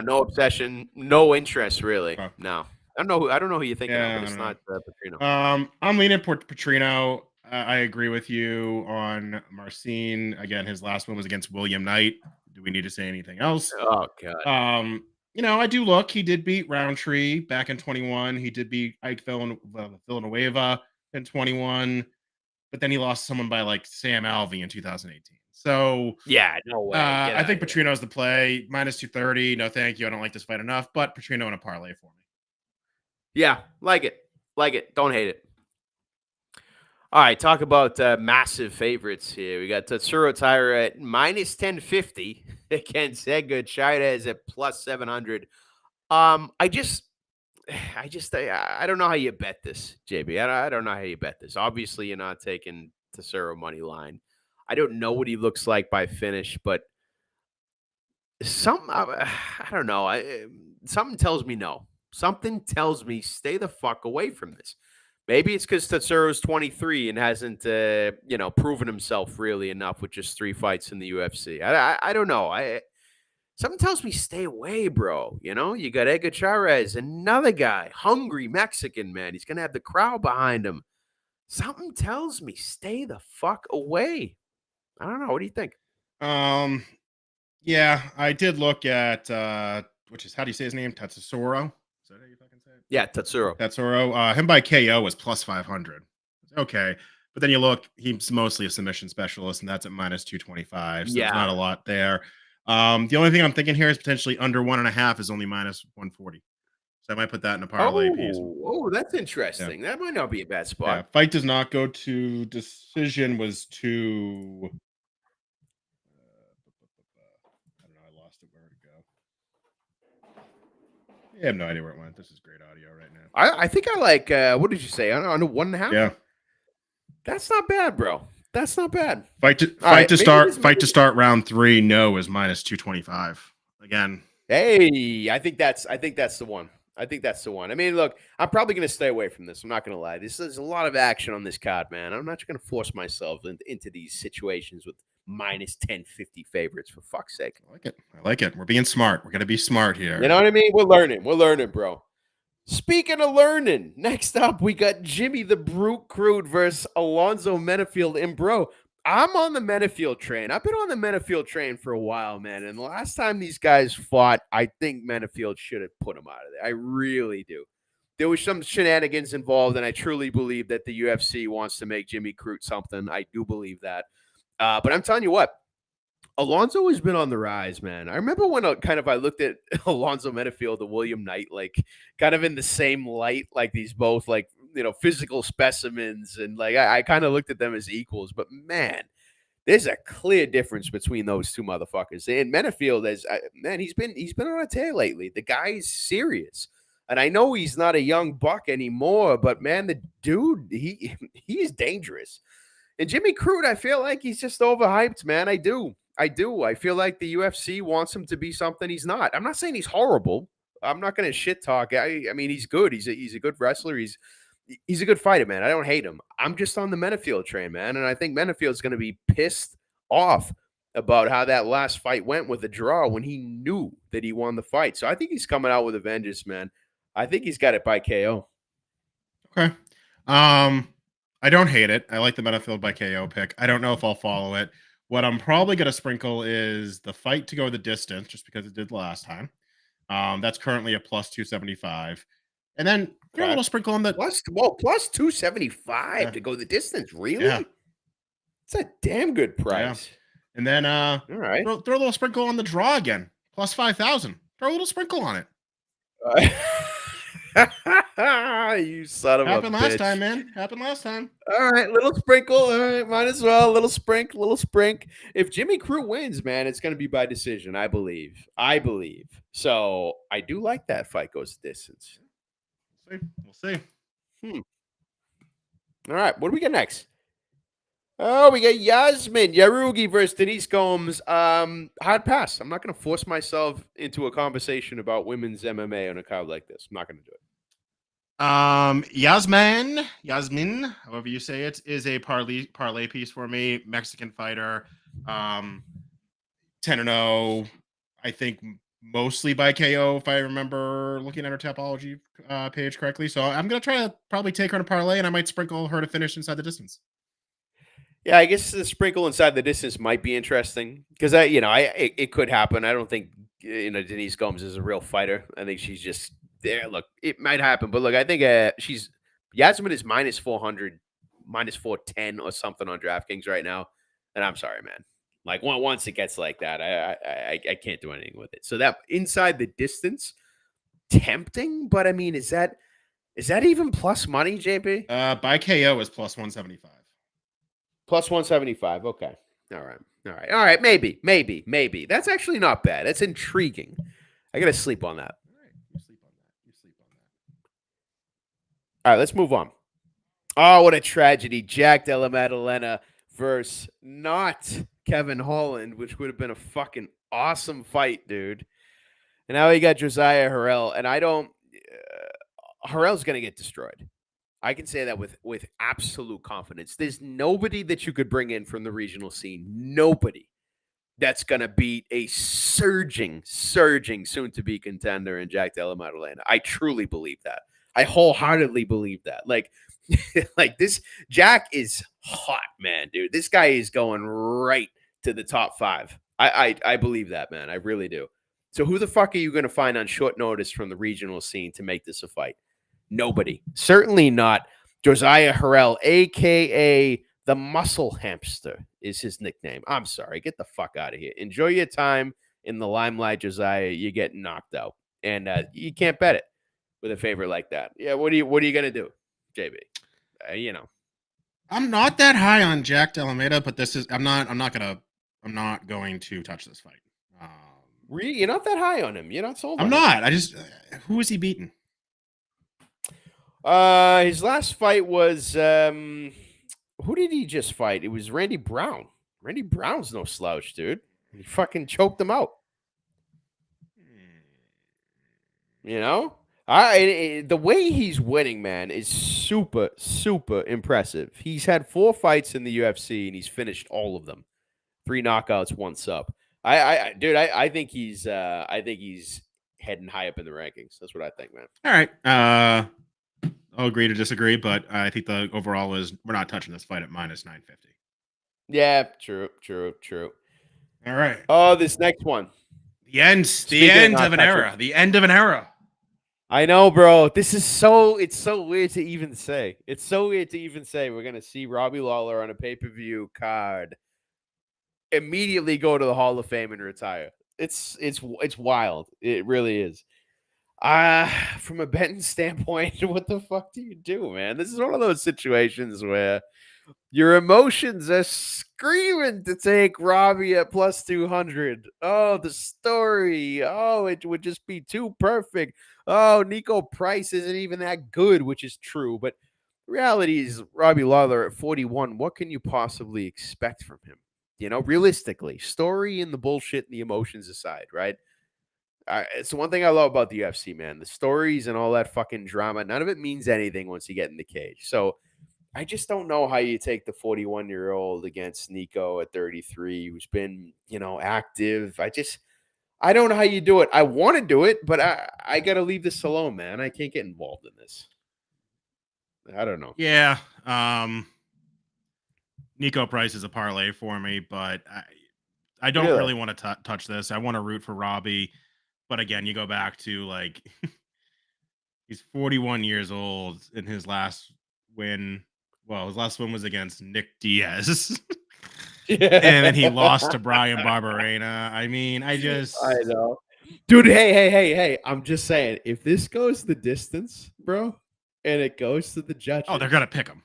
Speaker 2: No obsession, no interest, really.
Speaker 1: Oh.
Speaker 2: No. I don't know who you're thinking of, but it's not Petrino.
Speaker 1: I'm leaning Petrino. I agree with you on Marcin. Again, his last one was against William Knight. Do we need to say anything else?
Speaker 2: Oh, God.
Speaker 1: I do look. He did beat Roundtree back in 21. He did beat Ike Villanueva in 21. But then he lost someone by like Sam Alvey in 2018. So
Speaker 2: yeah, no way.
Speaker 1: I think Petrino's the play. Minus 230. No, thank you. I don't like this fight enough. But Petrino in a parlay for me.
Speaker 2: Yeah, like it. Don't hate it. All right, talk about massive favorites here. We got Tatsuro Taira at minus 1050 against Edgar Chairez at plus 700. I don't know how you bet this, JB. I don't know how you bet this. Obviously, you're not taking Tatsuro money line. I don't know what he looks like by finish, but I don't know. Something tells me no. Something tells me stay the fuck away from this. Maybe it's because Tatsuro's 23 and hasn't, proven himself really enough with just 3 fights in the UFC. I don't know. Something tells me stay away, bro. You got Edgar Chairez, another guy, hungry Mexican, man. He's going to have the crowd behind him. Something tells me stay the fuck away. I don't know. What do you think?
Speaker 1: Yeah, I did look at, which is, how do you say his name? Tatsuro? Is that how you fucking say it?
Speaker 2: Yeah, Tatsuro.
Speaker 1: Him by KO was plus 500. Okay. But then you look, he's mostly a submission specialist, and that's at minus 225. So there's not a lot there. The only thing I'm thinking here is potentially under 1.5 is only minus 140. So I might put that in a parlay piece.
Speaker 2: Oh, that's interesting. Yeah. That might not be a bad spot.
Speaker 1: Yeah, fight does not go to decision was to. I don't know. I lost it. Where to go? I have no idea where it went. This is great audio right now.
Speaker 2: I think I like. What did you say? I don't know, 1.5.
Speaker 1: Yeah,
Speaker 2: that's not bad, bro. That's not bad.
Speaker 1: Fight to start round 3. No is minus 225 again.
Speaker 2: Hey, I think that's the one. I think that's the one. I mean, look, I'm probably going to stay away from this. I'm not going to lie. There's a lot of action on this card, man. I'm not going to force myself into these situations with minus 1050 favorites, for fuck's sake.
Speaker 1: I like it. We're being smart. We're going to be smart here.
Speaker 2: You know what I mean? We're learning, bro. Speaking of learning, next up, we got Jimmy the Brute Crude versus Alonzo Menafield. And, bro, I'm on the Menafield train. I've been on the Menafield train for a while, man. And the last time these guys fought, I think Menafield should have put him out of there. I really do. There was some shenanigans involved, and I truly believe that the UFC wants to make Jimmy Crute something. I do believe that. But I'm telling you what, Alonzo has been on the rise, man. I remember when I looked at Alonzo Menafield and William Knight, like kind of in the same light, like these both like, physical specimens. And like, I kind of looked at them as equals, but man, there's a clear difference between those two motherfuckers. And Menafield he's been on a tear lately. The guy's serious. And I know he's not a young buck anymore, but man, the dude, he is dangerous. And Jimmy Crute, I feel like he's just overhyped, man. I do. I feel like the UFC wants him to be something he's not. I'm not saying he's horrible. I'm not going to shit talk. I mean, he's good. He's a good wrestler. He's a good fighter, man. I don't hate him. I'm just on the Menafield train, man. And I think Menafield's going to be pissed off about how that last fight went with a draw when he knew that he won the fight. So I think he's coming out with a vengeance, man. I think he's got it by KO.
Speaker 1: Okay. I don't hate it. I like the Menafield by KO pick. I don't know if I'll follow it. What I'm probably going to sprinkle is the fight to go the distance, just because it did last time. That's currently a plus 275. And then a little sprinkle on the
Speaker 2: plus 275 to go the distance. Really?
Speaker 1: Yeah.
Speaker 2: It's a damn good price.
Speaker 1: Yeah. And then
Speaker 2: all right.
Speaker 1: Throw a little sprinkle on the draw again. Plus 5,000. Throw a little sprinkle on it.
Speaker 2: You son of a bitch.
Speaker 1: Happened last time, man. Happened last time.
Speaker 2: All right, little sprinkle. All right, might as well. Little sprink. If Jimmy Crute wins, man, it's going to be by decision, I believe. So I do like that fight goes the distance.
Speaker 1: We'll see.
Speaker 2: All right, what do we get next? Oh, we got Yasmin Yarugi versus Denise Combs. Hard pass. I'm not going to force myself into a conversation about women's MMA on a card like this. I'm not going to do it.
Speaker 1: Yasmin, however you say it, is a parlay piece for me. Mexican fighter, 10-0. I think mostly by KO, if I remember looking at her Tapology page correctly. So I'm gonna try to probably take her to parlay, and I might sprinkle her to finish inside the distance.
Speaker 2: Yeah, I guess the sprinkle inside the distance might be interesting because it could happen. I don't think Denise Combs is a real fighter. I think she's just there. Look, it might happen, but look, I think Yasmin is minus 400, minus 410 or something on DraftKings right now. And I'm sorry, man. Like once it gets like that, I can't do anything with it. So that inside the distance, tempting, but I mean, is that even plus money, JP?
Speaker 1: By KO is plus 175.
Speaker 2: Plus 175. Okay. All right. Maybe. That's actually not bad. That's intriguing. I got to sleep on that.
Speaker 1: All right. You sleep on that.
Speaker 2: All right, let's move on. Oh, what a tragedy. Jack Della Maddalena versus not Kevin Holland, which would have been a fucking awesome fight, dude. And now you got Josiah Harrell, and Harrell's going to get destroyed. I can say that with absolute confidence. There's nobody that you could bring in from the regional scene. Nobody that's going to beat a surging, soon-to-be contender in Jack Della Maddalena. I truly believe that. I wholeheartedly believe that. Like this, Jack is hot, man, dude. This guy is going right to the top 5. I believe that, man. I really do. So who the fuck are you going to find on short notice from the regional scene to make this a fight? Nobody. Certainly not Josiah Harrell, a.k.a. the Muscle Hamster is his nickname. I'm sorry. Get the fuck out of here. Enjoy your time in the limelight, Josiah. You get knocked out. And you can't bet it with a favorite like that. Yeah, what are you going to do, JB?
Speaker 1: I'm not that high on Jack Della Maddalena, but I'm not going to touch this fight.
Speaker 2: Really? You're not that high on him. You're not sold on
Speaker 1: him. I just who is he beating?
Speaker 2: His last fight was Who did he just fight? It was Randy Brown. Randy Brown's no slouch, dude. He fucking choked him out. You know, the way he's winning, man, is super super impressive. He's had 4 fights in the UFC and he's finished all of them. 3 knockouts, 1 sub. Dude, I think he's heading high up in the rankings. That's what I think, man.
Speaker 1: All right. I'll agree to disagree, but I think the overall is we're not touching this fight at minus 950.
Speaker 2: Yeah, true, true, true.
Speaker 1: All right.
Speaker 2: Oh, this next one.
Speaker 1: The end of an era. The end of an era.
Speaker 2: I know, bro. It's so weird to even say. It's so weird to even say we're gonna see Robbie Lawler on a pay-per-view card immediately go to the Hall of Fame and retire. It's wild. It really is. From a betting standpoint, what the fuck do you do, man? This is one of those situations where your emotions are screaming to take Robbie at plus 200. Oh, the story. Oh, it would just be too perfect. Oh, Nico Price isn't even that good, which is true. But reality is Robbie Lawler at 41. What can you possibly expect from him? You know, realistically, story and the bullshit and the emotions aside, right? It's the one thing I love about the UFC, man. The stories and all that fucking drama, none of it means anything once you get in the cage. So I just don't know how you take the 41-year-old against Nico at 33, who's been, active. I don't know how you do it. I want to do it, but I got to leave this alone, man. I can't get involved in this. I don't know.
Speaker 1: Yeah. Nico Price is a parlay for me, but I don't really want to touch this. I want to root for Robbie. But again, you go back to like he's 41 years old in his last win. Well, his last win was against Nick Diaz. And then he lost to Brian Barberena. I mean, I
Speaker 2: know. Dude, hey. I'm just saying, if this goes the distance, bro, and it goes to the judges.
Speaker 1: Oh, they're going to pick him.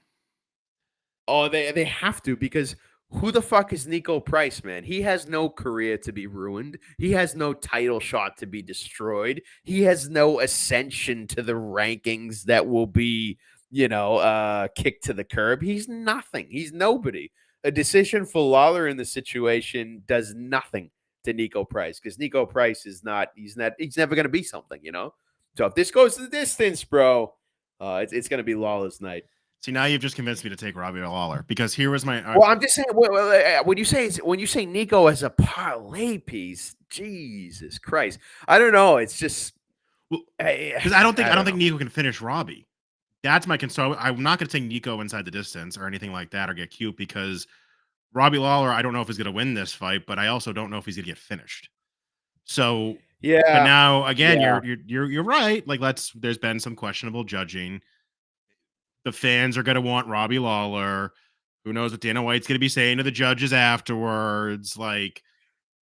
Speaker 2: Oh, they have to, because who the fuck is Nico Price, man? He has no career to be ruined. He has no title shot to be destroyed. He has no ascension to the rankings that will be, kicked to the curb. He's nothing. He's nobody. A decision for Lawler in the situation does nothing to Nico Price, because Nico Price he's never going to be something, So if this goes to the distance, bro, it's going to be Lawler's night.
Speaker 1: See, now you've just convinced me to take Robbie Lawler, because here was my.
Speaker 2: Well, I'm just saying. When you say Nico as a parlay piece, Jesus Christ, I don't know. It's just
Speaker 1: because I don't think Nico can finish Robbie. That's my concern. I'm not going to take Nico inside the distance or anything like that or get cute, because Robbie Lawler, I don't know if he's going to win this fight, but I also don't know if he's going to get finished. So
Speaker 2: yeah.
Speaker 1: But now again, you're right. Like there's been some questionable judging. The fans are going to want Robbie Lawler. Who knows what Dana White's going to be saying to the judges afterwards? Like,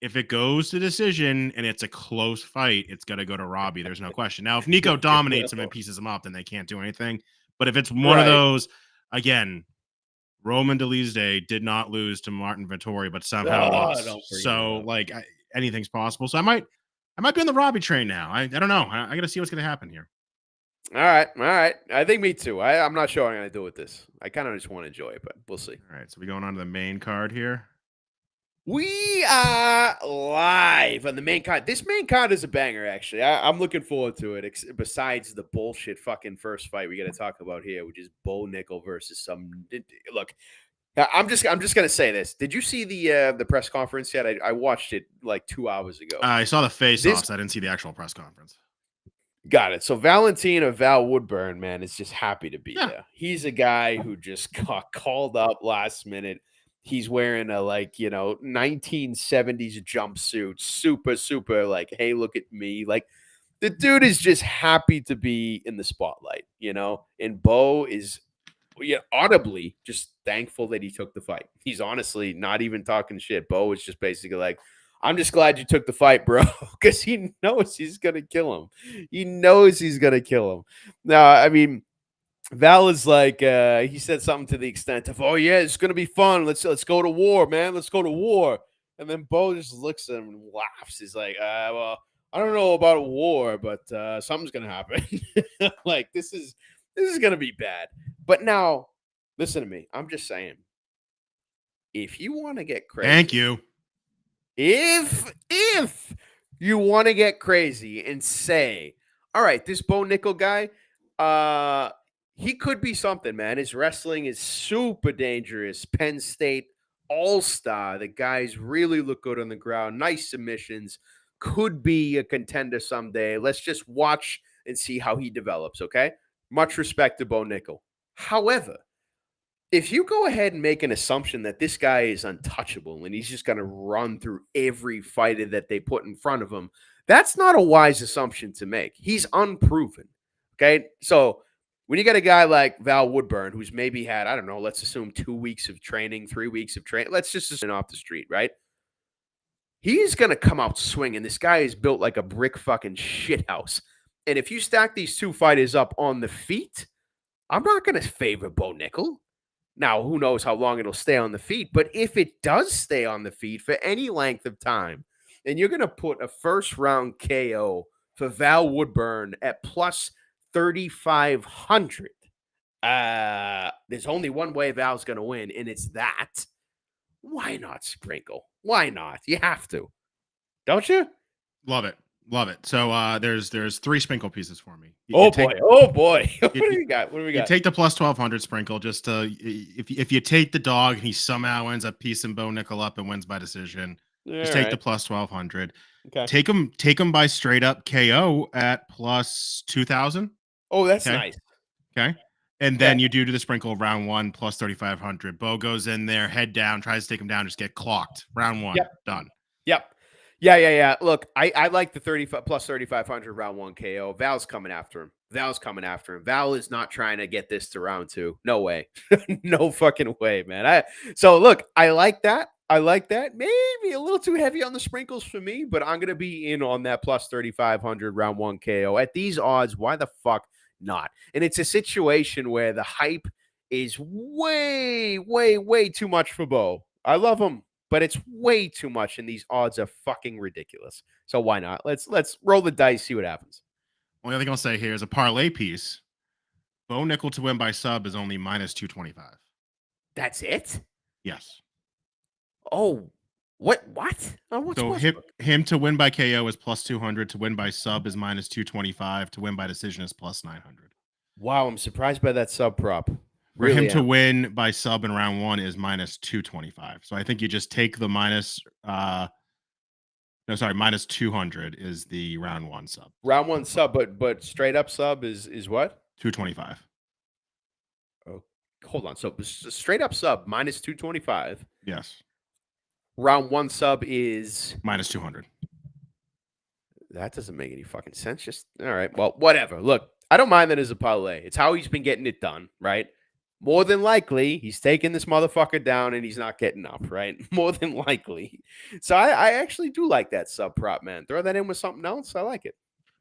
Speaker 1: if it goes to decision and it's a close fight, it's going to go to Robbie. There's no question. Now, if Nico dominates him and pieces him up, then they can't do anything. But if it's one of those, again, Roman Dolidze did not lose to Martin Vettori, but somehow lost. So, anything's possible. So I might be on the Robbie train now. I don't know. I got to see what's going to happen here.
Speaker 2: All right. I think me too. I'm not sure what I'm going to do with this. I kind of just want to enjoy it, but we'll see.
Speaker 1: All right, so we're going on to the main card here.
Speaker 2: We are live on the main card. This main card is a banger, actually. I'm looking forward to it. Besides the bullshit fucking first fight we got to talk about here, which is Bo Nickel versus some. Look, I'm just gonna say this. Did you see the press conference yet? I watched it like 2 hours ago.
Speaker 1: I saw the face-offs. I didn't see the actual press conference.
Speaker 2: Got it. So Val Woodburn, man, is just happy to be there. He's a guy who just got called up last minute. He's wearing a 1970s jumpsuit, super like, hey, look at me. Like, the dude is just happy to be in the spotlight, And Bo is audibly just thankful that he took the fight. He's honestly not even talking shit. Bo is just basically like, I'm just glad you took the fight, bro, because he knows he's going to kill him. He knows he's going to kill him. Now, I mean, Val is like, he said something to the extent of, oh, yeah, it's going to be fun. Let's go to war, man. Let's go to war. And then Bo just looks at him and laughs. He's like, well, I don't know about a war, but something's going to happen. Like, this is going to be bad. But now, listen to me. I'm just saying, if you want to get crazy,
Speaker 1: Thank you.
Speaker 2: If you want to get crazy and say, all right, this Bo Nickel guy, he could be something, man. His wrestling is super dangerous. Penn State all-star. The guys really look good on the ground. Nice submissions. Could be a contender someday. Let's just watch and see how he develops, okay? Much respect to Bo Nickel. However, if you go ahead and make an assumption that this guy is untouchable and he's just going to run through every fighter that they put in front of him, that's not a wise assumption to make. He's unproven. Okay. So when you got a guy like Val Woodburn, who's maybe had, I don't know, let's assume 2 weeks of training, 3 weeks of training, let's just assume off the street, right? He's going to come out swinging. This guy is built like a brick fucking shithouse. And if you stack these two fighters up on the feet, I'm not going to favor Bo Nickel. Now, who knows how long it'll stay on the feet, but if it does stay on the feet for any length of time, and you're going to put a first round KO for Val Woodburn at plus 3,500, there's only one way Val's going to win, and it's that. Why not sprinkle? Why not? You have to. Don't you?
Speaker 1: Love it. Love it. So there's 3 sprinkle pieces for me.
Speaker 2: Oh boy. What do we got? What do we got?
Speaker 1: You take the plus 1,200 sprinkle just to if you take the dog and he somehow ends up piecing Bo Nickel up and wins by decision, just take the plus 1,200.
Speaker 2: Okay.
Speaker 1: Take him by straight up KO at plus 2,000.
Speaker 2: Oh, that's nice.
Speaker 1: Okay. And then you do the sprinkle round 1 plus 3,500. Bo goes in there, head down, tries to take him down, just get clocked. Round 1, done.
Speaker 2: Yep. Yeah. Look, I like the 35 plus 3,500 round 1 KO. Val's coming after him. Val is not trying to get this to round 2. No way. No fucking way, man. So look, I like that. Maybe a little too heavy on the sprinkles for me, but I'm going to be in on that plus 3,500 round 1 KO. At these odds, why the fuck not? And it's a situation where the hype is way, way, way too much for Bo. I love him, but it's way too much, and these odds are fucking ridiculous. So why not? Let's roll the dice, see what happens.
Speaker 1: Only thing I'll say here is a parlay piece. Bo Nickel to win by sub is only minus 225.
Speaker 2: That's it?
Speaker 1: Yes.
Speaker 2: Oh, what?
Speaker 1: So him to win by KO is plus 200. To win by sub is minus 225. To win by decision is plus 900.
Speaker 2: Wow, I'm surprised by that sub prop.
Speaker 1: For him to win by sub in round 1 is minus 225. So I think you just take the minus 200 is the round 1 sub.
Speaker 2: Round 1 sub, but straight up sub is what?
Speaker 1: 225.
Speaker 2: Oh, hold on. So straight up sub minus 225.
Speaker 1: Yes.
Speaker 2: Round 1 sub is
Speaker 1: minus 200.
Speaker 2: That doesn't make any fucking sense. Just all right. Well, whatever. Look, I don't mind that as a parlay. It's how he's been getting it done, right? More than likely, he's taking this motherfucker down and he's not getting up, right? More than likely. So I actually do like that sub prop, man. Throw that in with something else. I like it.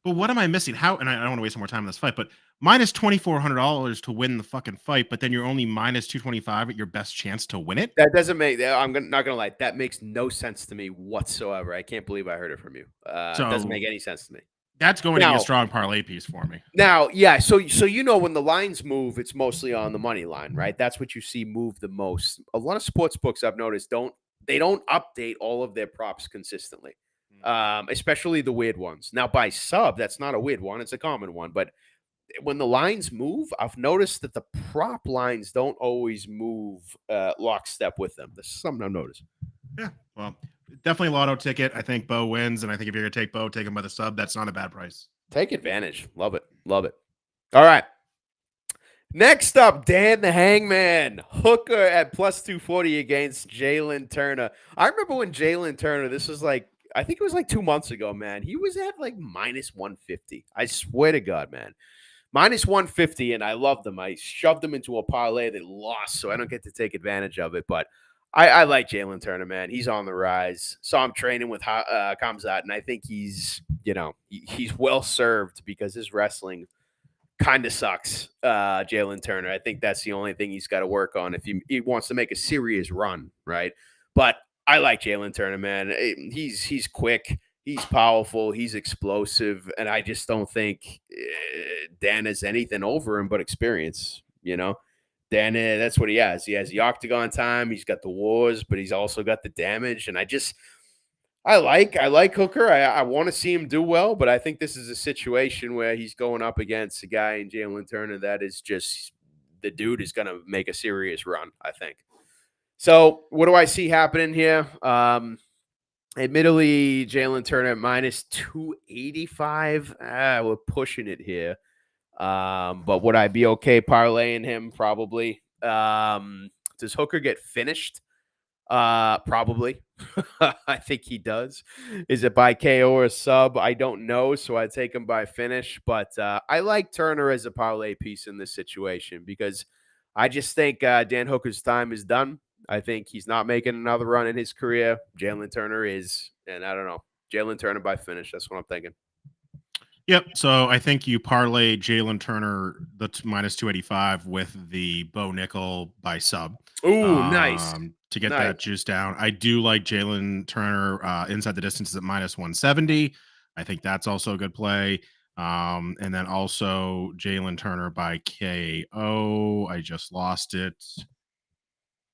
Speaker 1: But what am I missing? How? And I don't want to waste more time on this fight, but minus $2,400 to win the fucking fight, but then you're only minus 225 at your best chance to win it.
Speaker 2: That doesn't make. Not gonna lie. That makes no sense to me whatsoever. I can't believe I heard it from you. It doesn't make any sense to me.
Speaker 1: That's going to be a strong parlay piece for me.
Speaker 2: Now, yeah. So when the lines move, it's mostly on the money line, right? That's what you see move the most. A lot of sports books I've noticed don't update all of their props consistently, especially the weird ones. Now, by sub, that's not a weird one; it's a common one. But when the lines move, I've noticed that the prop lines don't always move lockstep with them. This is something I've noticed.
Speaker 1: Yeah, well. Definitely a lotto ticket. I think Bo wins, and I think if you're going to take Bo, take him by the sub. That's not a bad price.
Speaker 2: Take advantage. Love it. All right. Next up, Dan the Hangman. Hooker at plus 240 against Jalen Turner. I remember when Jalen Turner, this was I think it was 2 months ago, man. He was at minus 150. I swear to God, man. Minus 150, and I loved him. I shoved him into a parlay that lost, so I don't get to take advantage of it, but I like Jalen Turner, man. He's on the rise. Saw him training with Kamzat, and I think he's well served because his wrestling kind of sucks. Jalen Turner. I think that's the only thing he's got to work on if he wants to make a serious run, right? But I like Jalen Turner, man. He's quick. He's powerful. He's explosive, and I just don't think Dan has anything over him but experience. then that's what he has. He has the octagon time. He's got the wars, but he's also got the damage. And I like Hooker. I want to see him do well, but I think this is a situation where he's going up against a guy in Jalen Turner that is just the dude is going to make a serious run, I think. So what do I see happening here? Admittedly, Jalen Turner at minus 285. We're pushing it here. But would I be okay parlaying him? Probably. Does Hooker get finished? Probably. I think he does. Is it by KO or sub? I don't know. So I take him by finish. But I like Turner as a parlay piece in this situation because I just think Dan Hooker's time is done. I think he's not making another run in his career. Jalen Turner is, and I don't know. Jalen Turner by finish. That's what I'm thinking.
Speaker 1: Yep. So I think you parlay Jalen Turner minus 285 with the Bo Nickel by sub.
Speaker 2: Ooh, nice.
Speaker 1: To get that juice down. I do like Jalen Turner inside the distance at minus 170. I think that's also a good play. And then also Jalen Turner by KO. I just lost it.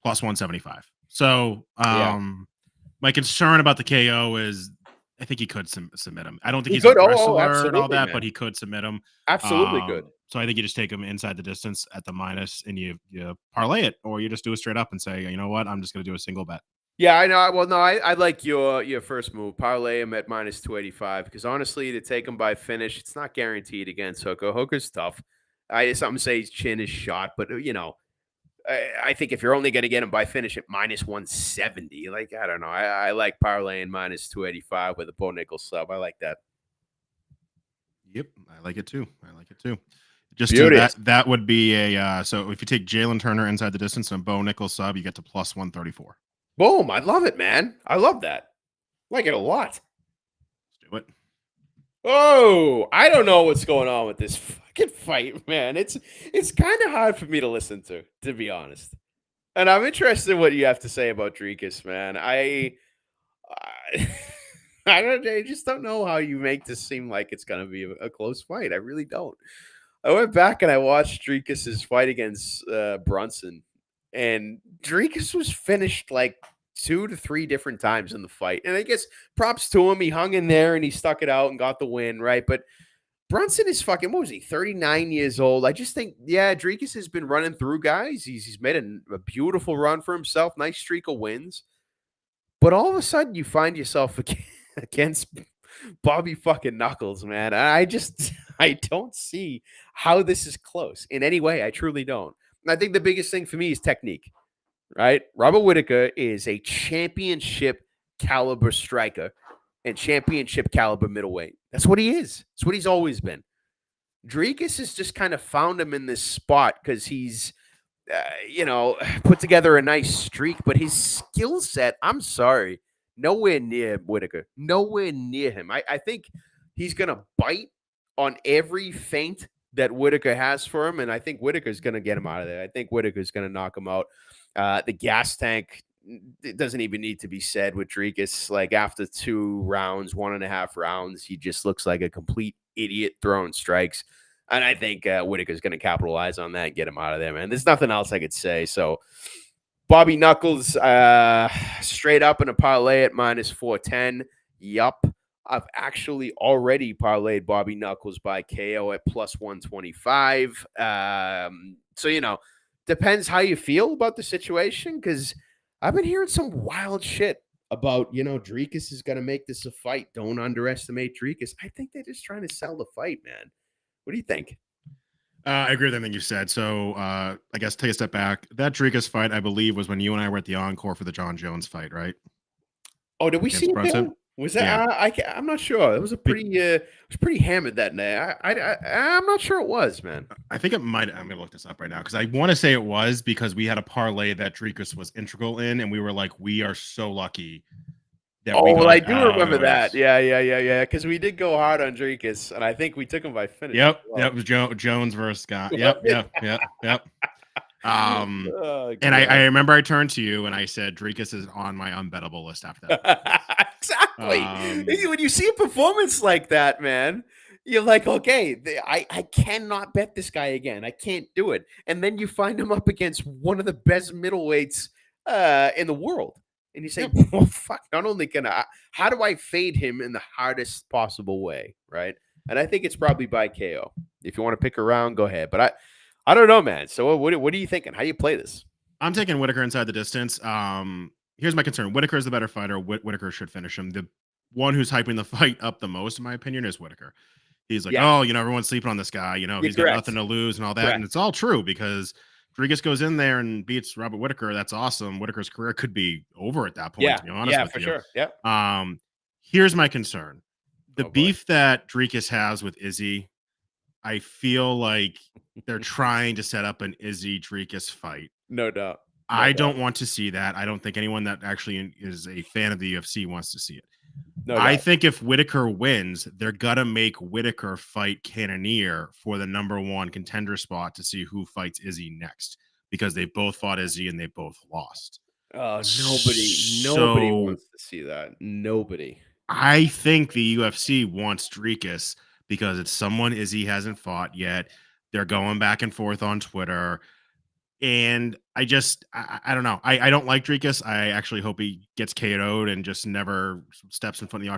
Speaker 1: Plus 175. So my concern about the KO is I think he could submit him. I don't think he's a wrestler and all that, man. But he could submit him.
Speaker 2: Absolutely good.
Speaker 1: So I think you just take him inside the distance at the minus and you parlay it, or you just do it straight up and say, you know what, I'm just going to do a single bet.
Speaker 2: Yeah, I know. Well, no, I like your first move. Parlay him at minus 285 because honestly, to take him by finish, it's not guaranteed against Hooker. Hooker's tough. Some say his chin is shot, but I think if you're only going to get him by finish at minus 170, like, I don't know. I like parlaying minus 285 with a Bo Nickel sub. I like that.
Speaker 1: Yep, I like it too. Just that would be a so if you take Jalen Turner inside the distance and Bo Nickel sub, you get to plus 134.
Speaker 2: Boom. I love it, man. I love that. I like it a lot.
Speaker 1: Let's do it.
Speaker 2: Oh, I don't know what's going on with this fucking fight, man. It's kind of hard for me to listen to be honest. And I'm interested in what you have to say about Dricus, man. I just don't know how you make this seem like it's going to be a close fight. I really don't. I went back and I watched Dricus's fight against Brunson, and Dricus was finished like 2 to 3 different times in the fight. And I guess props to him. He hung in there and he stuck it out and got the win, right? But Brunson is fucking, what was he, 39 years old? I just think, Dricus has been running through guys. He's made a beautiful run for himself. Nice streak of wins. But all of a sudden you find yourself against Bobby fucking Knuckles, man. I don't see how this is close in any way. I truly don't. I think the biggest thing for me is technique, right? Robert Whittaker is a championship caliber striker and championship caliber middleweight. That's what he is. That's what he's always been. Dricus has just kind of found him in this spot because he's, put together a nice streak, but his skill set, I'm sorry, nowhere near Whittaker. Nowhere near him. I think he's going to bite on every feint that Whittaker has for him, and I think Whittaker's going to get him out of there. I think Whittaker's going to knock him out. The gas tank, it doesn't even need to be said with Dricus. Like, after 2 rounds, 1.5 rounds, he just looks like a complete idiot throwing strikes. And I think Whittaker's going to capitalize on that and get him out of there, man. There's nothing else I could say. So, Bobby Knuckles, straight up in a parlay at minus 410. Yup. I've actually already parlayed Bobby Knuckles by KO at plus 125. So, depends how you feel about the situation, because I've been hearing some wild shit about, Dricus is going to make this a fight. Don't underestimate Dricus. I think they're just trying to sell the fight, man. What do you think?
Speaker 1: I agree with everything you said. So I guess take a step back. That Dricus fight, I believe, was when you and I were at the encore for the John Jones fight, right?
Speaker 2: Oh, did we see it? Was that? Yeah. I'm not sure. It was pretty hammered that night. I'm not sure it was, man.
Speaker 1: I think it might. I'm gonna look this up right now because I want to say it was, because we had a parlay that Dricus was integral in, and we were like, we are so lucky.
Speaker 2: I do remember that. Yeah. Because we did go hard on Dricus, and I think we took him by finish.
Speaker 1: Yep. It was Jones versus Scott. Yep. And I remember I turned to you and I said, Dricus is on my unbettable list after that.
Speaker 2: Exactly. When you see a performance like that, man, You're like, okay, I cannot bet this guy again. I can't do it. And then you find him up against one of the best middleweights in the world. And you say,
Speaker 1: Yep.
Speaker 2: well, fuck, not only can how do I fade him in the hardest possible way? Right. And I think it's probably by KO. If you want to pick a round, go ahead. But I don't know, man. So what are you thinking? How do you play this?
Speaker 1: I'm taking Whitaker inside the distance. Here's my concern. Whitaker is the better fighter. Whitaker should finish him. The one who's hyping the fight up the most, in my opinion, is Whitaker. He's like,
Speaker 2: Yeah,
Speaker 1: oh, everyone's sleeping on this guy.
Speaker 2: you're
Speaker 1: He's got
Speaker 2: correct.
Speaker 1: nothing to lose and all that. And
Speaker 2: Correct.
Speaker 1: it's all true because Rodriguez goes in there and beats Robert Whitaker. That's awesome. Whitaker's career could be over at that point,
Speaker 2: Yeah.
Speaker 1: to be honest
Speaker 2: Yeah,
Speaker 1: with
Speaker 2: for
Speaker 1: you.
Speaker 2: sure. Yeah.
Speaker 1: Um, Here's my concern. The
Speaker 2: Oh boy.
Speaker 1: beef that Dricus has with Izzy, I feel like they're trying to set up an Izzy Dricus fight.
Speaker 2: No doubt. No
Speaker 1: I
Speaker 2: doubt.
Speaker 1: don't want to see that. I don't think anyone that actually is a fan of the UFC wants to see it.
Speaker 2: No
Speaker 1: I
Speaker 2: doubt.
Speaker 1: think if Whitaker wins, they're gonna make Whitaker fight Cannonier for the #1 contender spot to see who fights Izzy next because they both fought Izzy and they both lost.
Speaker 2: Oh, nobody
Speaker 1: So
Speaker 2: wants to see that. Nobody.
Speaker 1: I think the UFC wants Dricus because it's someone Izzy hasn't fought yet. They're going back and forth on Twitter. And I don't know. I don't like Dricus. I actually hope he gets KO'd and just never steps in front of the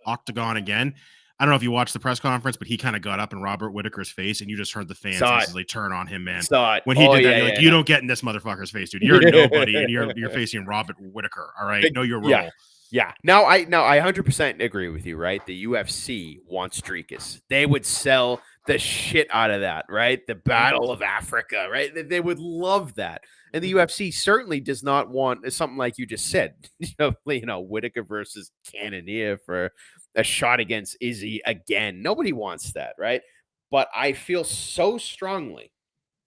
Speaker 1: octagon again. I don't know if you watched the press conference, but he kind of got up in Robert Whitaker's face, and you just heard the fans
Speaker 2: Saw it.
Speaker 1: instantly turn on him, man.
Speaker 2: Saw it.
Speaker 1: When he
Speaker 2: Oh,
Speaker 1: did that,
Speaker 2: yeah,
Speaker 1: you're like,
Speaker 2: yeah,
Speaker 1: you
Speaker 2: yeah.
Speaker 1: don't get in this motherfucker's face, dude. You're nobody, and you're facing Robert Whitaker. All right,
Speaker 2: Big-
Speaker 1: know your
Speaker 2: yeah.
Speaker 1: role.
Speaker 2: Yeah. Now I 100% agree with you, right? The UFC wants Dricus. They would sell the shit out of that, right? The Battle of Africa, right? They would love that. And the UFC certainly does not want something like you just said. Whitaker versus Cannonier for a shot against Izzy again. Nobody wants that, right? But I feel so strongly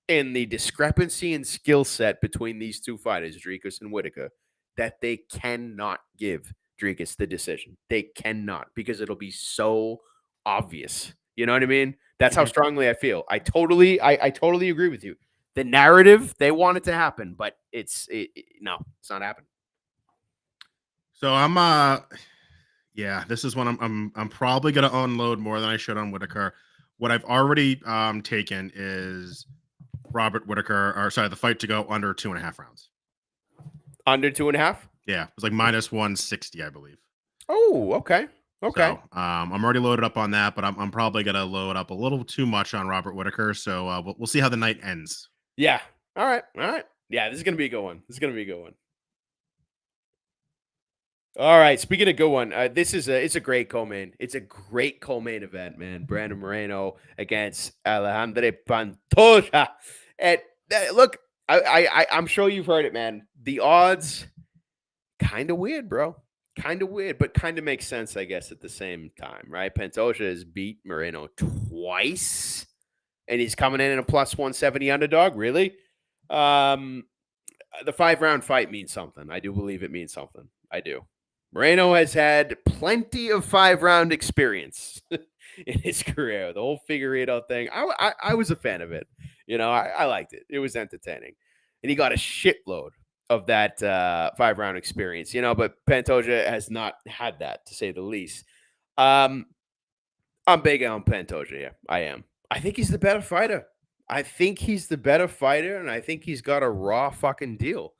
Speaker 2: in the discrepancy in skill set between these two fighters, Dricus and Whitaker, that they cannot give Dricus the decision. They cannot because it'll be so obvious. You know what I mean? That's how
Speaker 1: Mhm.
Speaker 2: strongly I feel. I totally agree with you. The narrative they want it to happen, but no, it's not happening.
Speaker 1: So yeah, this is one I'm probably gonna unload more than I should on Whitaker. What I've already taken is Robert Whitaker, or sorry, the fight to go under 2.5 rounds.
Speaker 2: Under 2.5.
Speaker 1: Yeah, it was like minus 160, I believe.
Speaker 2: Oh, okay, okay.
Speaker 1: So I'm already loaded up on that, but I'm probably gonna load up a little too much on Robert Whitaker. So we'll see how the night ends.
Speaker 2: Yeah. All right. All right. Yeah, this is gonna be a good one. This is gonna be a good one. All right. Speaking of good one, it's a great co-main. It's a great co-main event, man. Brandon Moreno against Alejandro Pantoja. And look, I'm sure you've heard it, man. The odds, kind of weird, bro. Kind of weird, but kind of makes sense, I guess, at the same time, right? Pantoja has beat Moreno twice, and he's coming in a plus 170 underdog. Really? The 5-round fight means something. I do believe it means something. I do. Moreno has had plenty of 5-round experience in his career. The whole figure-8 thing, I was a fan of it. I liked it. It was entertaining. And he got a shitload of that 5-round experience, but Pantoja has not had that, to say the least. I'm big on Pantoja, yeah. I am. I think he's the better fighter. And I think he's got a raw fucking deal.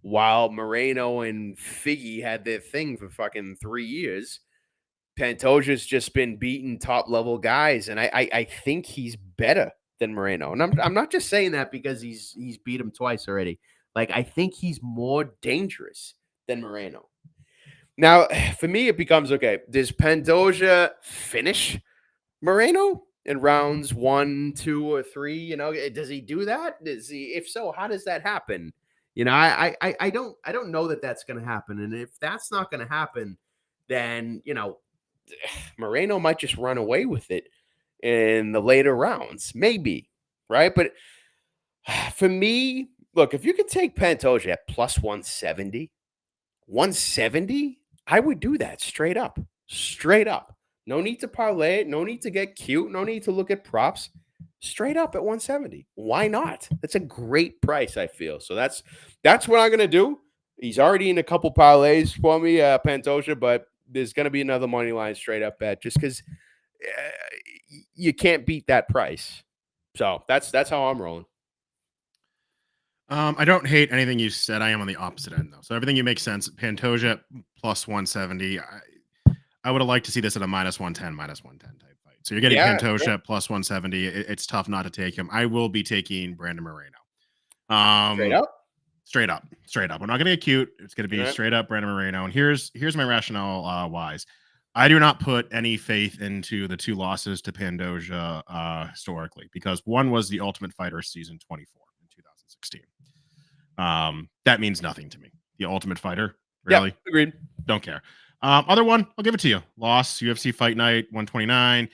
Speaker 2: While Moreno and Figgy had their thing for fucking 3 years, Pantoja's just been beating top level guys, and I think he's better than Moreno. And I'm not just saying that because he's beat him twice already. Like, I think he's more dangerous than Moreno. Now, for me, it becomes okay. Does Pantoja finish Moreno in rounds 1, 2, or 3? Does he do that? If so, how does that happen? I don't know that that's going to happen. And if that's not going to happen, then Moreno might just run away with it in the later rounds, maybe, right? But for me, look, if you could take Pantoja at plus 170, I would do that straight up. Straight up. No need to parlay it. No need to get cute. No need to look at props. Straight up at 170. Why not? That's a great price, I feel. So that's what I'm gonna do. He's already in a couple parlays for me, Pantoja, but there's gonna be another money line straight up bet just because you can't beat that price. So that's how I'm rolling.
Speaker 1: I don't hate anything you said. I am on the opposite end though. So everything you make sense. Pantoja plus 170. I would have liked to see this at a minus 110, minus 110 type fight. So you're getting
Speaker 2: Yeah,
Speaker 1: Pantoja
Speaker 2: sure.
Speaker 1: at plus 170. It's tough not to take him. I will be taking Brandon Moreno.
Speaker 2: Straight up.
Speaker 1: Straight up, straight up. We're not going to get cute. It's going to
Speaker 2: All
Speaker 1: be
Speaker 2: right.
Speaker 1: straight up Brandon Moreno. And here's my rationale wise. I do not put any faith into the two losses to Pantoja historically because one was the Ultimate Fighter season 24 in 2016. That means nothing to me. The Ultimate Fighter, really?
Speaker 2: Yep, agreed.
Speaker 1: Don't care. Other one, I'll give it to you. Loss, UFC Fight Night 129,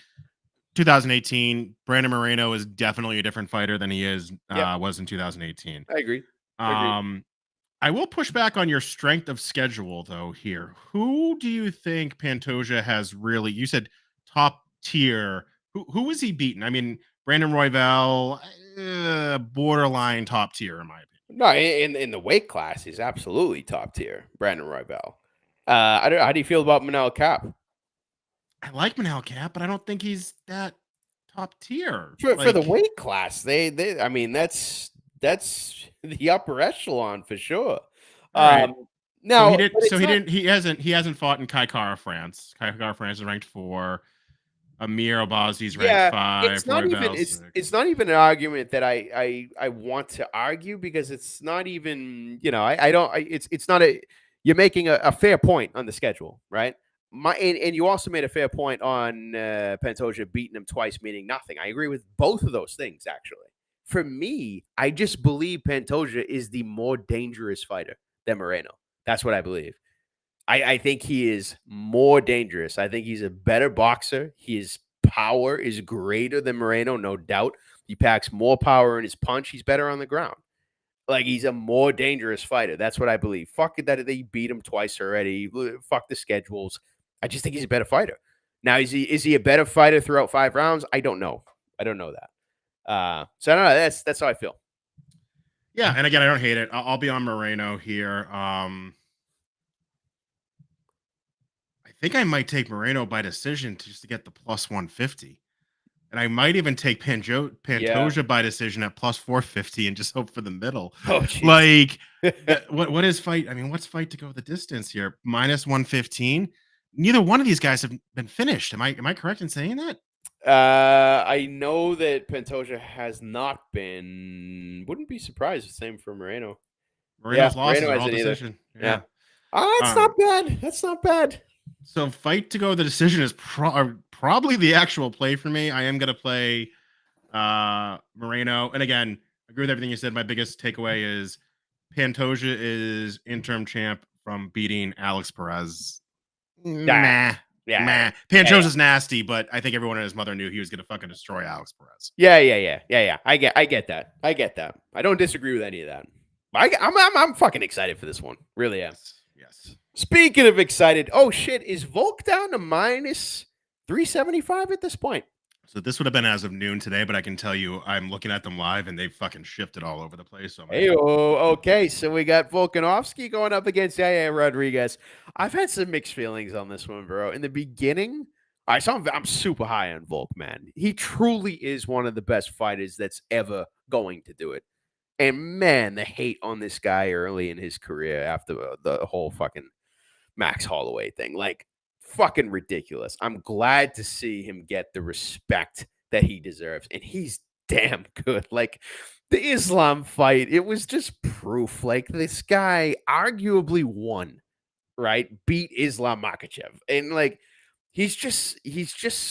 Speaker 1: 2018. Brandon Moreno is definitely a different fighter than he
Speaker 2: Yep,
Speaker 1: was in 2018.
Speaker 2: I agree. I agree.
Speaker 1: Um, I will push back on your strength of schedule though. Here, who do you think Pantoja has really? You said top tier. Who is he beaten? I mean, Brandon Royval, borderline top tier in my opinion.
Speaker 2: No, in the weight class, he's absolutely top tier. Brandon Roybal. How do you feel about Manel Cap?
Speaker 1: I like Manel Cap, but I don't think he's that top tier.
Speaker 2: For the
Speaker 1: Like,
Speaker 2: weight class, they I mean that's the upper echelon for sure.
Speaker 1: all right. So he
Speaker 2: Now,
Speaker 1: did.
Speaker 2: but
Speaker 1: So
Speaker 2: it's not.
Speaker 1: he hasn't fought in Kaikara, France. Kaikara, France is ranked 4. Amir Albazi's ranked
Speaker 2: Yeah,
Speaker 1: 5.
Speaker 2: it's not even
Speaker 1: Royval 6.
Speaker 2: it's not even an argument that I want to argue because it's not even, I don't it's not a you're making a fair point on the schedule, right? And you also made a fair point on Pantoja beating him twice, meaning nothing. I agree with both of those things actually. For me, I just believe Pantoja is the more dangerous fighter than Moreno. That's what I believe. I think he is more dangerous. I think he's a better boxer. His power is greater than Moreno, no doubt. He packs more power in his punch. He's better on the ground. Like he's a more dangerous fighter. That's what I believe. Fuck it that they beat him twice already. Fuck the schedules. I just think he's a better fighter. Now is he a better fighter throughout 5 rounds? I don't know. I don't know that. So I don't know. That's how I feel.
Speaker 1: Yeah, and again, I don't hate it. I'll be on Moreno here. I think I might take Moreno by decision just to get the plus 150. And I might even take
Speaker 2: Yeah.
Speaker 1: Pantoja by decision at plus 450 and just hope for the middle.
Speaker 2: Oh jeez.
Speaker 1: Like, what is fight? I mean, what's fight to go the distance here? Minus 115. Neither one of these guys have been finished. Am I correct in saying that?
Speaker 2: I know that Pantoja has not been. Wouldn't be surprised. Same for Moreno. Yeah,
Speaker 1: Moreno's losses
Speaker 2: Moreno
Speaker 1: are all
Speaker 2: hasn't either.
Speaker 1: decision.
Speaker 2: Yeah.
Speaker 1: Yeah.
Speaker 2: That's not
Speaker 1: Um,
Speaker 2: bad. That's not bad.
Speaker 1: so fight to go the decision is probably the actual play for me. I am gonna play Moreno. And again, I agree with everything you said. My biggest takeaway is Pantoja is interim champ from beating Alex Perez.
Speaker 2: Yeah,
Speaker 1: Meh.
Speaker 2: yeah,
Speaker 1: Meh.
Speaker 2: yeah, yeah,
Speaker 1: Pantoja's nasty, but I think everyone and his mother knew he was gonna fucking destroy Alex Perez.
Speaker 2: yeah. I get that. I get that. I don't disagree with any of that. I'm fucking excited for this one. Really am.
Speaker 1: Yes.
Speaker 2: Speaking of excited, oh shit, is Volk down to minus 375 at this point?
Speaker 1: So this would have been as of noon today, but I can tell you I'm looking at them live and they've fucking shifted all over the place. So
Speaker 2: Hey, okay. So we got Volkanovski going up against Yaya Rodriguez. I've had some mixed feelings on this one, bro. In the beginning, I'm super high on Volk, man. He truly is one of the best fighters that's ever going to do it. And man, the hate on this guy early in his career after the whole fucking Max Holloway thing, like fucking ridiculous. I'm glad to see him get the respect that he deserves, and he's damn good. Like the Islam fight, it was just proof. Like this guy arguably won, right? Beat Islam Makachev, and like he's just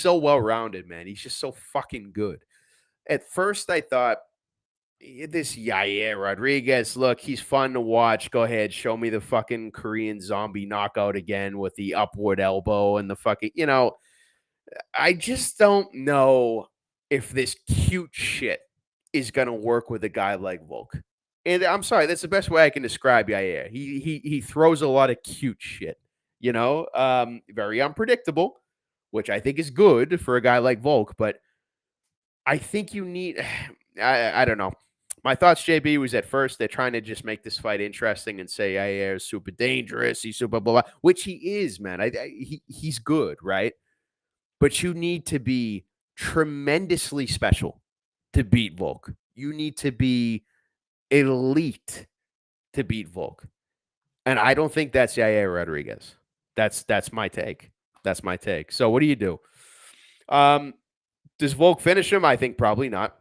Speaker 2: so well rounded, man. He's just so fucking good. At first, I thought this Yair Rodriguez, look, he's fun to watch. Go ahead, show me the fucking Korean zombie knockout again with the upward elbow and the fucking, I just don't know if this cute shit is gonna work with a guy like Volk. And I'm sorry, that's the best way I can describe Yair. He throws a lot of cute shit, very unpredictable, which I think is good for a guy like Volk, but I think you need I don't know. My thoughts, JB, was at first they're trying to just make this fight interesting and say, "Hey, is super dangerous. He's super blah blah," which he is, man. He's good, right? but you need to be tremendously special to beat Volk. You need to be elite to beat Volk. And I don't think that's Yair Rodriguez. That's my take. That's my take. So what do you do? Does Volk finish him? I think probably not.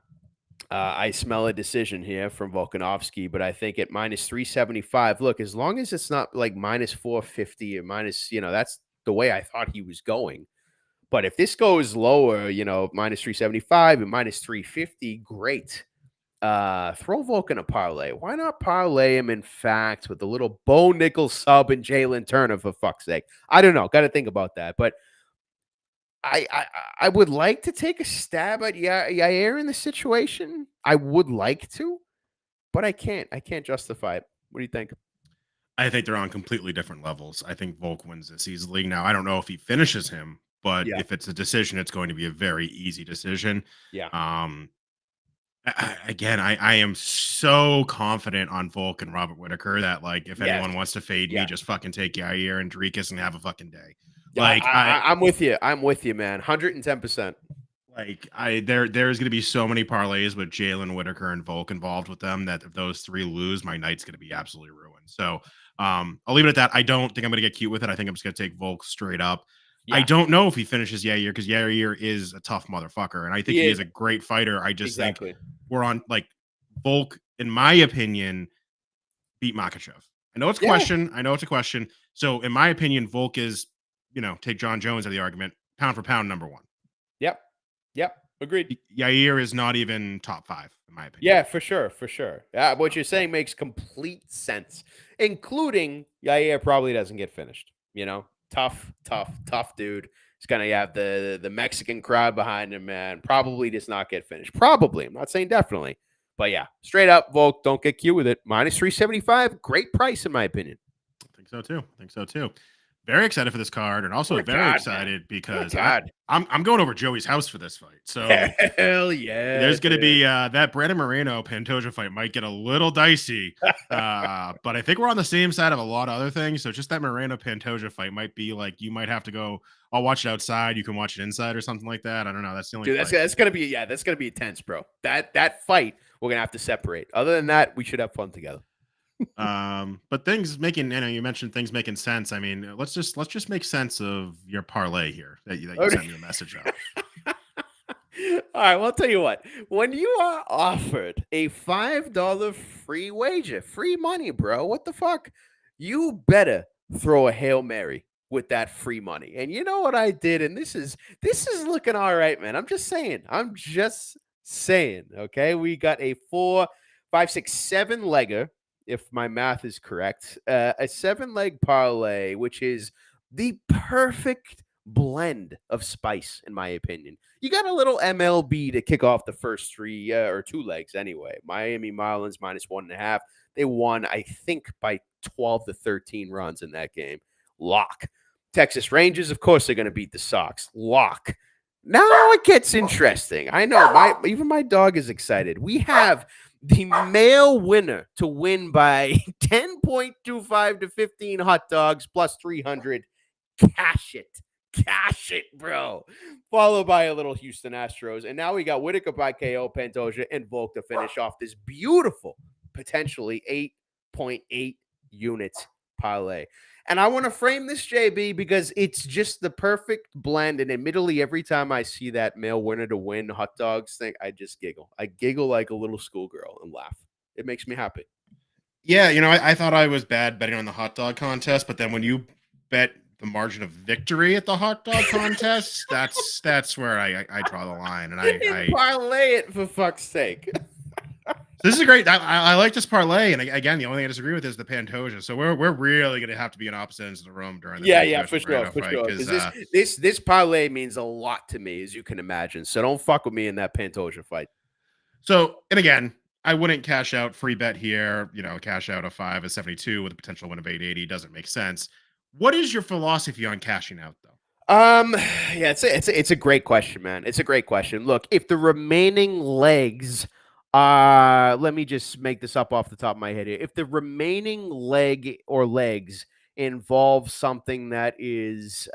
Speaker 2: I smell a decision here from Volkanovski, but I think at minus 375, look, as long as it's not like minus 450 or minus, that's the way I thought he was going. But if this goes lower, minus 375 and minus 350, great. Throw Volk in a parlay. Why not parlay him, in fact, with a little Bo Nickel sub and Jalen Turner, for fuck's sake? I don't know. Got to think about that. But I would like to take a stab at Yair in the situation. I would like to, but I can't. I can't justify it. What do you think?
Speaker 1: I think they're on completely different levels. I think Volk wins this easily. Now, I don't know if he finishes him, but
Speaker 2: Yeah.
Speaker 1: if it's a decision, it's going to be a very easy decision.
Speaker 2: Yeah.
Speaker 1: I am so confident on Volk and Robert Whitaker that, like, if anyone wants to fade me, just fucking take Yair and Drekis and have a fucking day. Like,
Speaker 2: I'm with you. I'm with you, man. 110%.
Speaker 1: Like, there's going to be so many parlays with Jalen, Whitaker, and Volk involved with them that if those three lose, my night's going to be absolutely ruined. So I'll leave it at that. I don't think I'm going to get cute with it. I think I'm just going to take Volk straight up. Yeah. I don't know if he finishes Yair because Yair is a tough motherfucker, and I think he is a great fighter. I just think we're on, like, Volk, in my opinion, beat Makhachev. I know it's a question. I know it's a question. So in my opinion, Volk is, take John Jones out of the argument, pound for pound, number one.
Speaker 2: Yep. Agreed.
Speaker 1: Yair is not even top 5, in my opinion.
Speaker 2: Yeah, for sure. For sure. What you're saying makes complete sense, including Yair probably doesn't get finished. Tough dude. He's going to have the Mexican crowd behind him, man. Probably does not get finished. Probably. I'm not saying definitely. But yeah, straight up, Volk, don't get cute with it. Minus 375, great price, in my opinion.
Speaker 1: I think so too. Very excited for this card, and also excited because I'm going over Joey's house for this fight. So
Speaker 2: hell yeah,
Speaker 1: there's going to be that Brandon Moreno Pantoja fight might get a little dicey, but I think we're on the same side of a lot of other things. So just that Moreno Pantoja fight might be like, you might have to go. I'll watch it outside. You can watch it inside or something like that. I don't know. That's the only.
Speaker 2: Dude, that's gonna be intense, bro. That fight we're gonna have to separate. Other than that, we should have fun together.
Speaker 1: But things making, you mentioned things making sense. I mean, let's just make sense of your parlay here that you sent me a message of.
Speaker 2: All right, well, I'll tell you what. When you are offered a $5 free wager, free money, bro, what the fuck? You better throw a Hail Mary with that free money. And you know what I did? And this is looking all right, man. I'm just saying. Okay, we got a 4, 5, 6, 7 legger, if my math is correct, a 7-leg parlay, which is the perfect blend of spice, in my opinion. You got a little MLB to kick off the first 3 or 2 legs anyway. Miami Marlins minus 1.5. They won, I think, by 12 to 13 runs in that game. Lock. Texas Rangers, of course, they're going to beat the Sox. Lock. Now it gets interesting. I know even my dog is excited. We have the male winner to win by 10.25 to 15 hot dogs plus 300. Cash it, bro. Followed by a little Houston Astros. And now we got Whitaker by KO, Pantoja, and Volk to finish off this beautiful, potentially 8.8 units parlay. And I want to frame this, JB, because it's just the perfect blend. And admittedly, every time I see that male winner to win hot dogs thing, I just giggle. I giggle like a little schoolgirl and laugh. It makes me happy.
Speaker 1: Yeah, I thought I was bad betting on the hot dog contest, but then when you bet the margin of victory at the hot dog contest, that's where I draw the line. And I
Speaker 2: parlay it, for fuck's sake.
Speaker 1: This is great. I like this parlay, and again, the only thing I disagree with is the Pantoja. So we're really going to have to be on opposite ends of the room during the
Speaker 2: for sure. Because this parlay means a lot to me, as you can imagine. So don't fuck with me in that Pantoja fight.
Speaker 1: So, and again, I wouldn't cash out free bet here. Cash out a 5 at 72 with a potential win of 880 doesn't make sense. What is your philosophy on cashing out, though?
Speaker 2: Yeah, it's a great question, man. It's a great question. Look, if the remaining legs. Let me just make this up off the top of my head here. If the remaining leg or legs involve something that is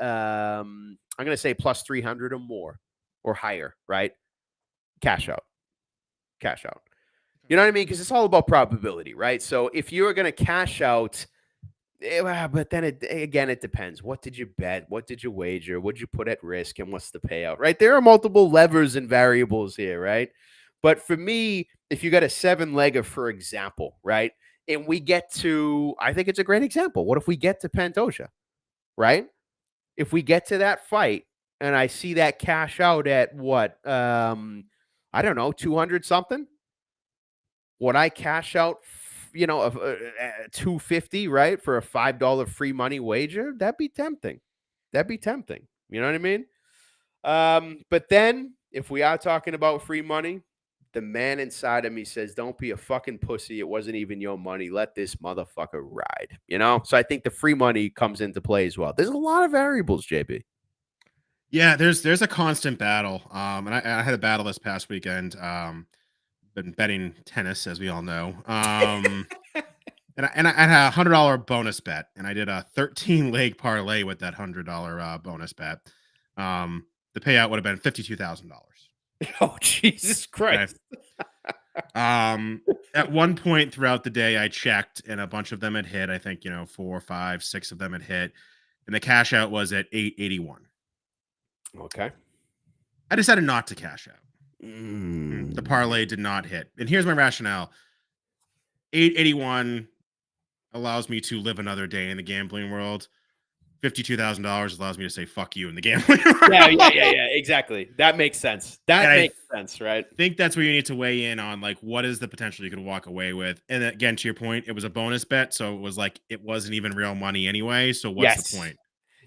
Speaker 2: I'm going to say plus 300 or more or higher, right? Cash out. Cash out. You know what I mean? Because it's all about probability, right? So if you're going to cash out, but then it depends. What did you bet? What did you wager? What did you put at risk? And what's the payout, right? There are multiple levers and variables here, right? But for me, if you got a 7-legger, for example, right? And we get to, I think it's a great example. What if we get to Pantoja, right? If we get to that fight and I see that cash out at what? I don't know, 200 something. Would I cash out, of 250, right, for a $5 free money wager? That'd be tempting. That'd be tempting. You know what I mean? But then if we are talking about free money, the man inside of me says, don't be a fucking pussy. It wasn't even your money. Let this motherfucker ride. So I think the free money comes into play as well. There's a lot of variables, JB.
Speaker 1: Yeah, there's a constant battle. And I had a battle this past weekend. Been betting tennis, as we all know. And I had a $100 bonus bet, and I did a 13-leg parlay with that $100 bonus bet. The payout would have been $52,000.
Speaker 2: Oh, Jesus Christ!
Speaker 1: At one point throughout the day, I checked, and a bunch of them had hit. I think 4, 5, 6 of them had hit, and the cash out was at 881.
Speaker 2: Okay.
Speaker 1: I decided not to cash out. The parlay did not hit. And here's my rationale. 881 allows me to live another day in the gambling world. $52,000 allows me to say fuck you in the gambling world.
Speaker 2: Yeah, exactly. That makes sense. That makes sense, right?
Speaker 1: I think that's where you need to weigh in on, like, what is the potential you could walk away with. And again, to your point, it was a bonus bet, so it was like it wasn't even real money anyway. So what's the point?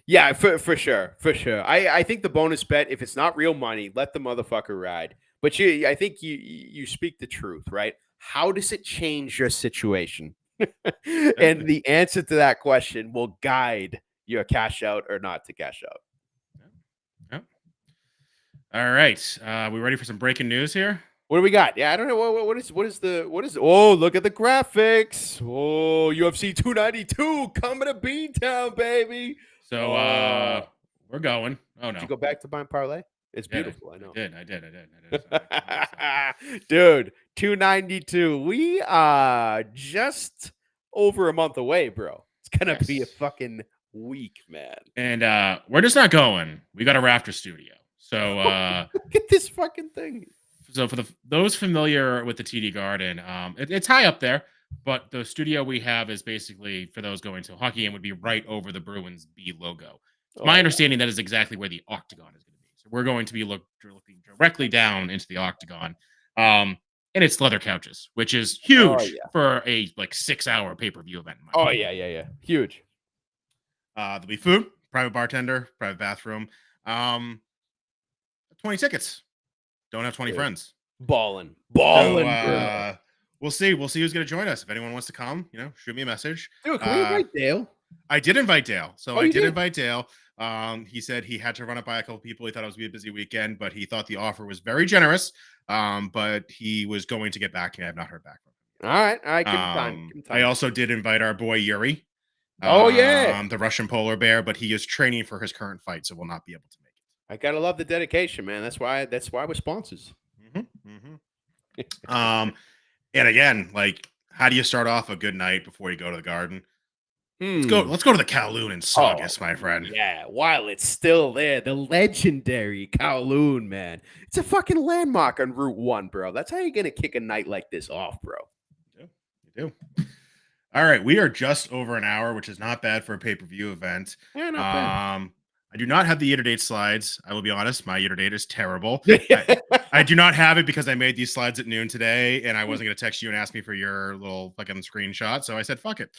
Speaker 2: Yeah, for sure. I think the bonus bet, if it's not real money, let the motherfucker ride. But I think you speak the truth, right? How does it change your situation? And the answer to that question will guide your cash out or not to cash out.
Speaker 1: Yep. All right. We ready for some breaking news here?
Speaker 2: What do we got? Yeah, I don't know. What is? Oh, look at the graphics. Oh, UFC 292 coming to Beantown, baby.
Speaker 1: So we're going. Oh no.
Speaker 2: Did you go back to buying parlay? It's beautiful. I know.
Speaker 1: I did.
Speaker 2: Dude, 292. We are just over a month away, bro. It's gonna be a fucking week, man.
Speaker 1: And we're just not going. We got a Rafter studio. So
Speaker 2: look at this fucking thing.
Speaker 1: So for those familiar with the TD Garden, it's high up there, but the studio we have is basically, for those going to a hockey game, would be right over the Bruins B logo. It's my understanding that is exactly where the octagon is going to be. So we're going to be looking directly down into the octagon. And it's leather couches, which is huge for a 6-hour pay-per-view event.
Speaker 2: Yeah. Huge.
Speaker 1: There'll be food, private bartender, private bathroom. 20 tickets. Don't have 20 friends.
Speaker 2: Balling.
Speaker 1: So, we'll see. We'll see who's going to join us. If anyone wants to come, shoot me a message.
Speaker 2: Dude, can we invite Dale?
Speaker 1: I did invite Dale. So I did invite Dale. He said he had to run it by a couple people. He thought it was going to be a busy weekend, but he thought the offer was very generous. But he was going to get back, and I have not heard back from him.
Speaker 2: All right. Give him time.
Speaker 1: I also did invite our boy Yuri. The Russian polar bear, but he is training for his current fight, so will not be able to make it.
Speaker 2: I gotta love the dedication, man. That's why we're sponsors.
Speaker 1: And again, how do you start off a good night before you go to the Garden? Let's go to the Kowloon in Saugus, my friend.
Speaker 2: Yeah, while it's still there, the legendary Kowloon, man. It's a fucking landmark on Route 1, bro. That's how you're gonna kick a night like this off, bro.
Speaker 1: You do. All right, we are just over an hour, which is not bad for a pay-per-view event.
Speaker 2: Yeah, not bad.
Speaker 1: I do not have the year-to-date slides. I will be honest. My year-to-date is terrible. I do not have it because I made these slides at noon today, and I wasn't going to text you and ask me for your little fucking screenshot. So I said, fuck it.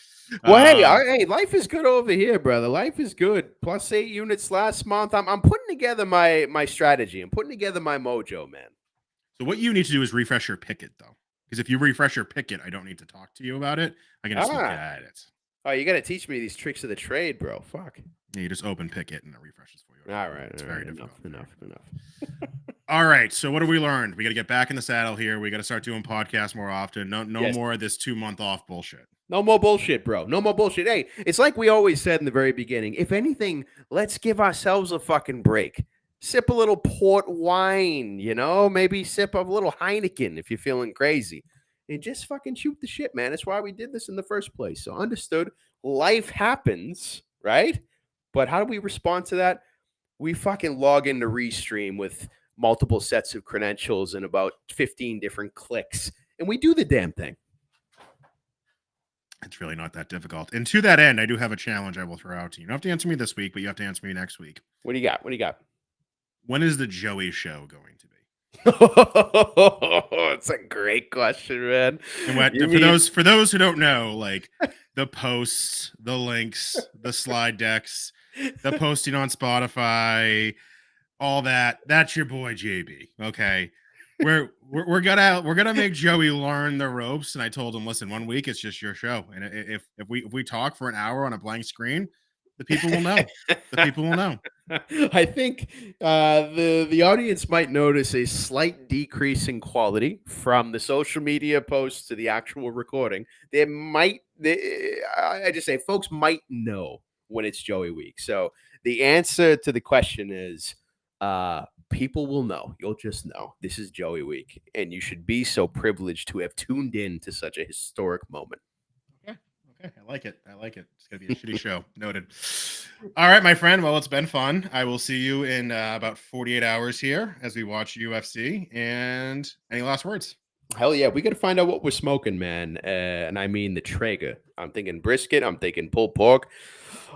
Speaker 2: Well, hey, life is good over here, brother. Life is good. +8 units last month. I'm putting together my strategy. I'm putting together my mojo, man.
Speaker 1: So what you need to do is refresh your Picket, though. Because if you refresh your Picket, I don't need to talk to you about it. I can just look at it.
Speaker 2: Oh, you got to teach me these tricks of the trade, bro. Fuck.
Speaker 1: Yeah, you just open Picket and it refreshes for you.
Speaker 2: All right.
Speaker 1: It's very difficult.
Speaker 2: Enough.
Speaker 1: All right. So what have we learned? We got to get back in the saddle here. We got to start doing podcasts more often. No
Speaker 2: Yes.
Speaker 1: more of this 2-month off bullshit.
Speaker 2: No more bullshit, bro. No more bullshit. Hey, it's like we always said in the very beginning. If anything, let's give ourselves a fucking break. Sip a little port wine, maybe sip a little Heineken if you're feeling crazy. And just fucking shoot the shit, man. That's why we did this in the first place. So understood. Life happens, right? But how do we respond to that? We fucking log into Restream with multiple sets of credentials and about 15 different clicks. And we do the damn thing.
Speaker 1: It's really not that difficult. And to that end, I do have a challenge I will throw out to you. You don't have to answer me this week, but you have to answer me next week.
Speaker 2: What do you got?
Speaker 1: When is the Joey show going to be?
Speaker 2: It's a great question, man.
Speaker 1: And for those who don't know, like the posts, the links, the slide decks, the posting on Spotify, all that's your boy JB. Okay. We're gonna make Joey learn the ropes. And I told him, listen, 1 week it's just your show. And if we talk for an hour on a blank screen, the people will know. The people will know.
Speaker 2: I think the audience might notice a slight decrease in quality from the social media posts to the actual recording. I just say folks might know when it's Joey week. So the answer to the question is people will know. You'll just know this is Joey week, and you should be so privileged to have tuned in to such a historic moment.
Speaker 1: Okay, I like it. It's gonna be a shitty show. Noted. All right, my friend. Well, it's been fun. I will see you in about 48 hours here as we watch UFC. And any last words?
Speaker 2: Hell yeah, we got to find out what we're smoking, man. And I mean the Traeger. I'm thinking brisket. I'm thinking pulled pork.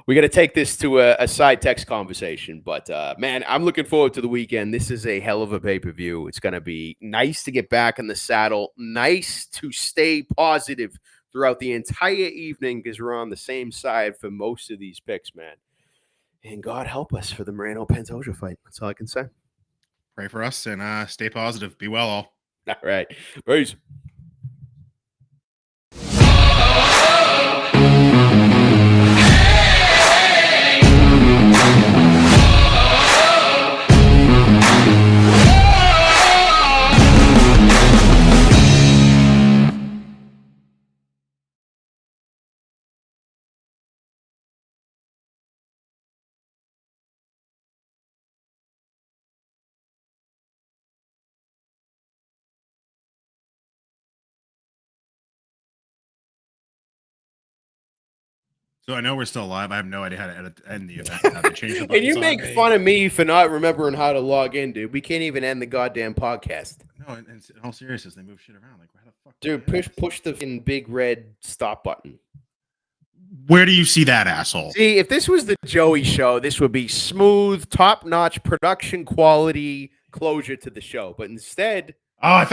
Speaker 2: We got to take this to a side text conversation. But, man, I'm looking forward to the weekend. This is a hell of a pay-per-view. It's going to be nice to get back in the saddle. Nice to stay positive throughout the entire evening because we're on the same side for most of these picks, man. And God help us for the Moreno-Pantoja fight. That's all I can say.
Speaker 1: Pray for us and stay positive. Be well, all.
Speaker 2: All right. Peace.
Speaker 1: So I know we're still live. I have no idea how to end the event. How to change the
Speaker 2: And you make fun of me for not remembering how to log in, dude. We can't even end the goddamn podcast.
Speaker 1: No, in all seriousness, they move shit around. Like, how the fuck?
Speaker 2: Dude, push the big red stop button.
Speaker 1: Where do you see that, asshole?
Speaker 2: See, if this was the Joey show, this would be smooth, top-notch production quality closure to the show. But instead,
Speaker 1: I found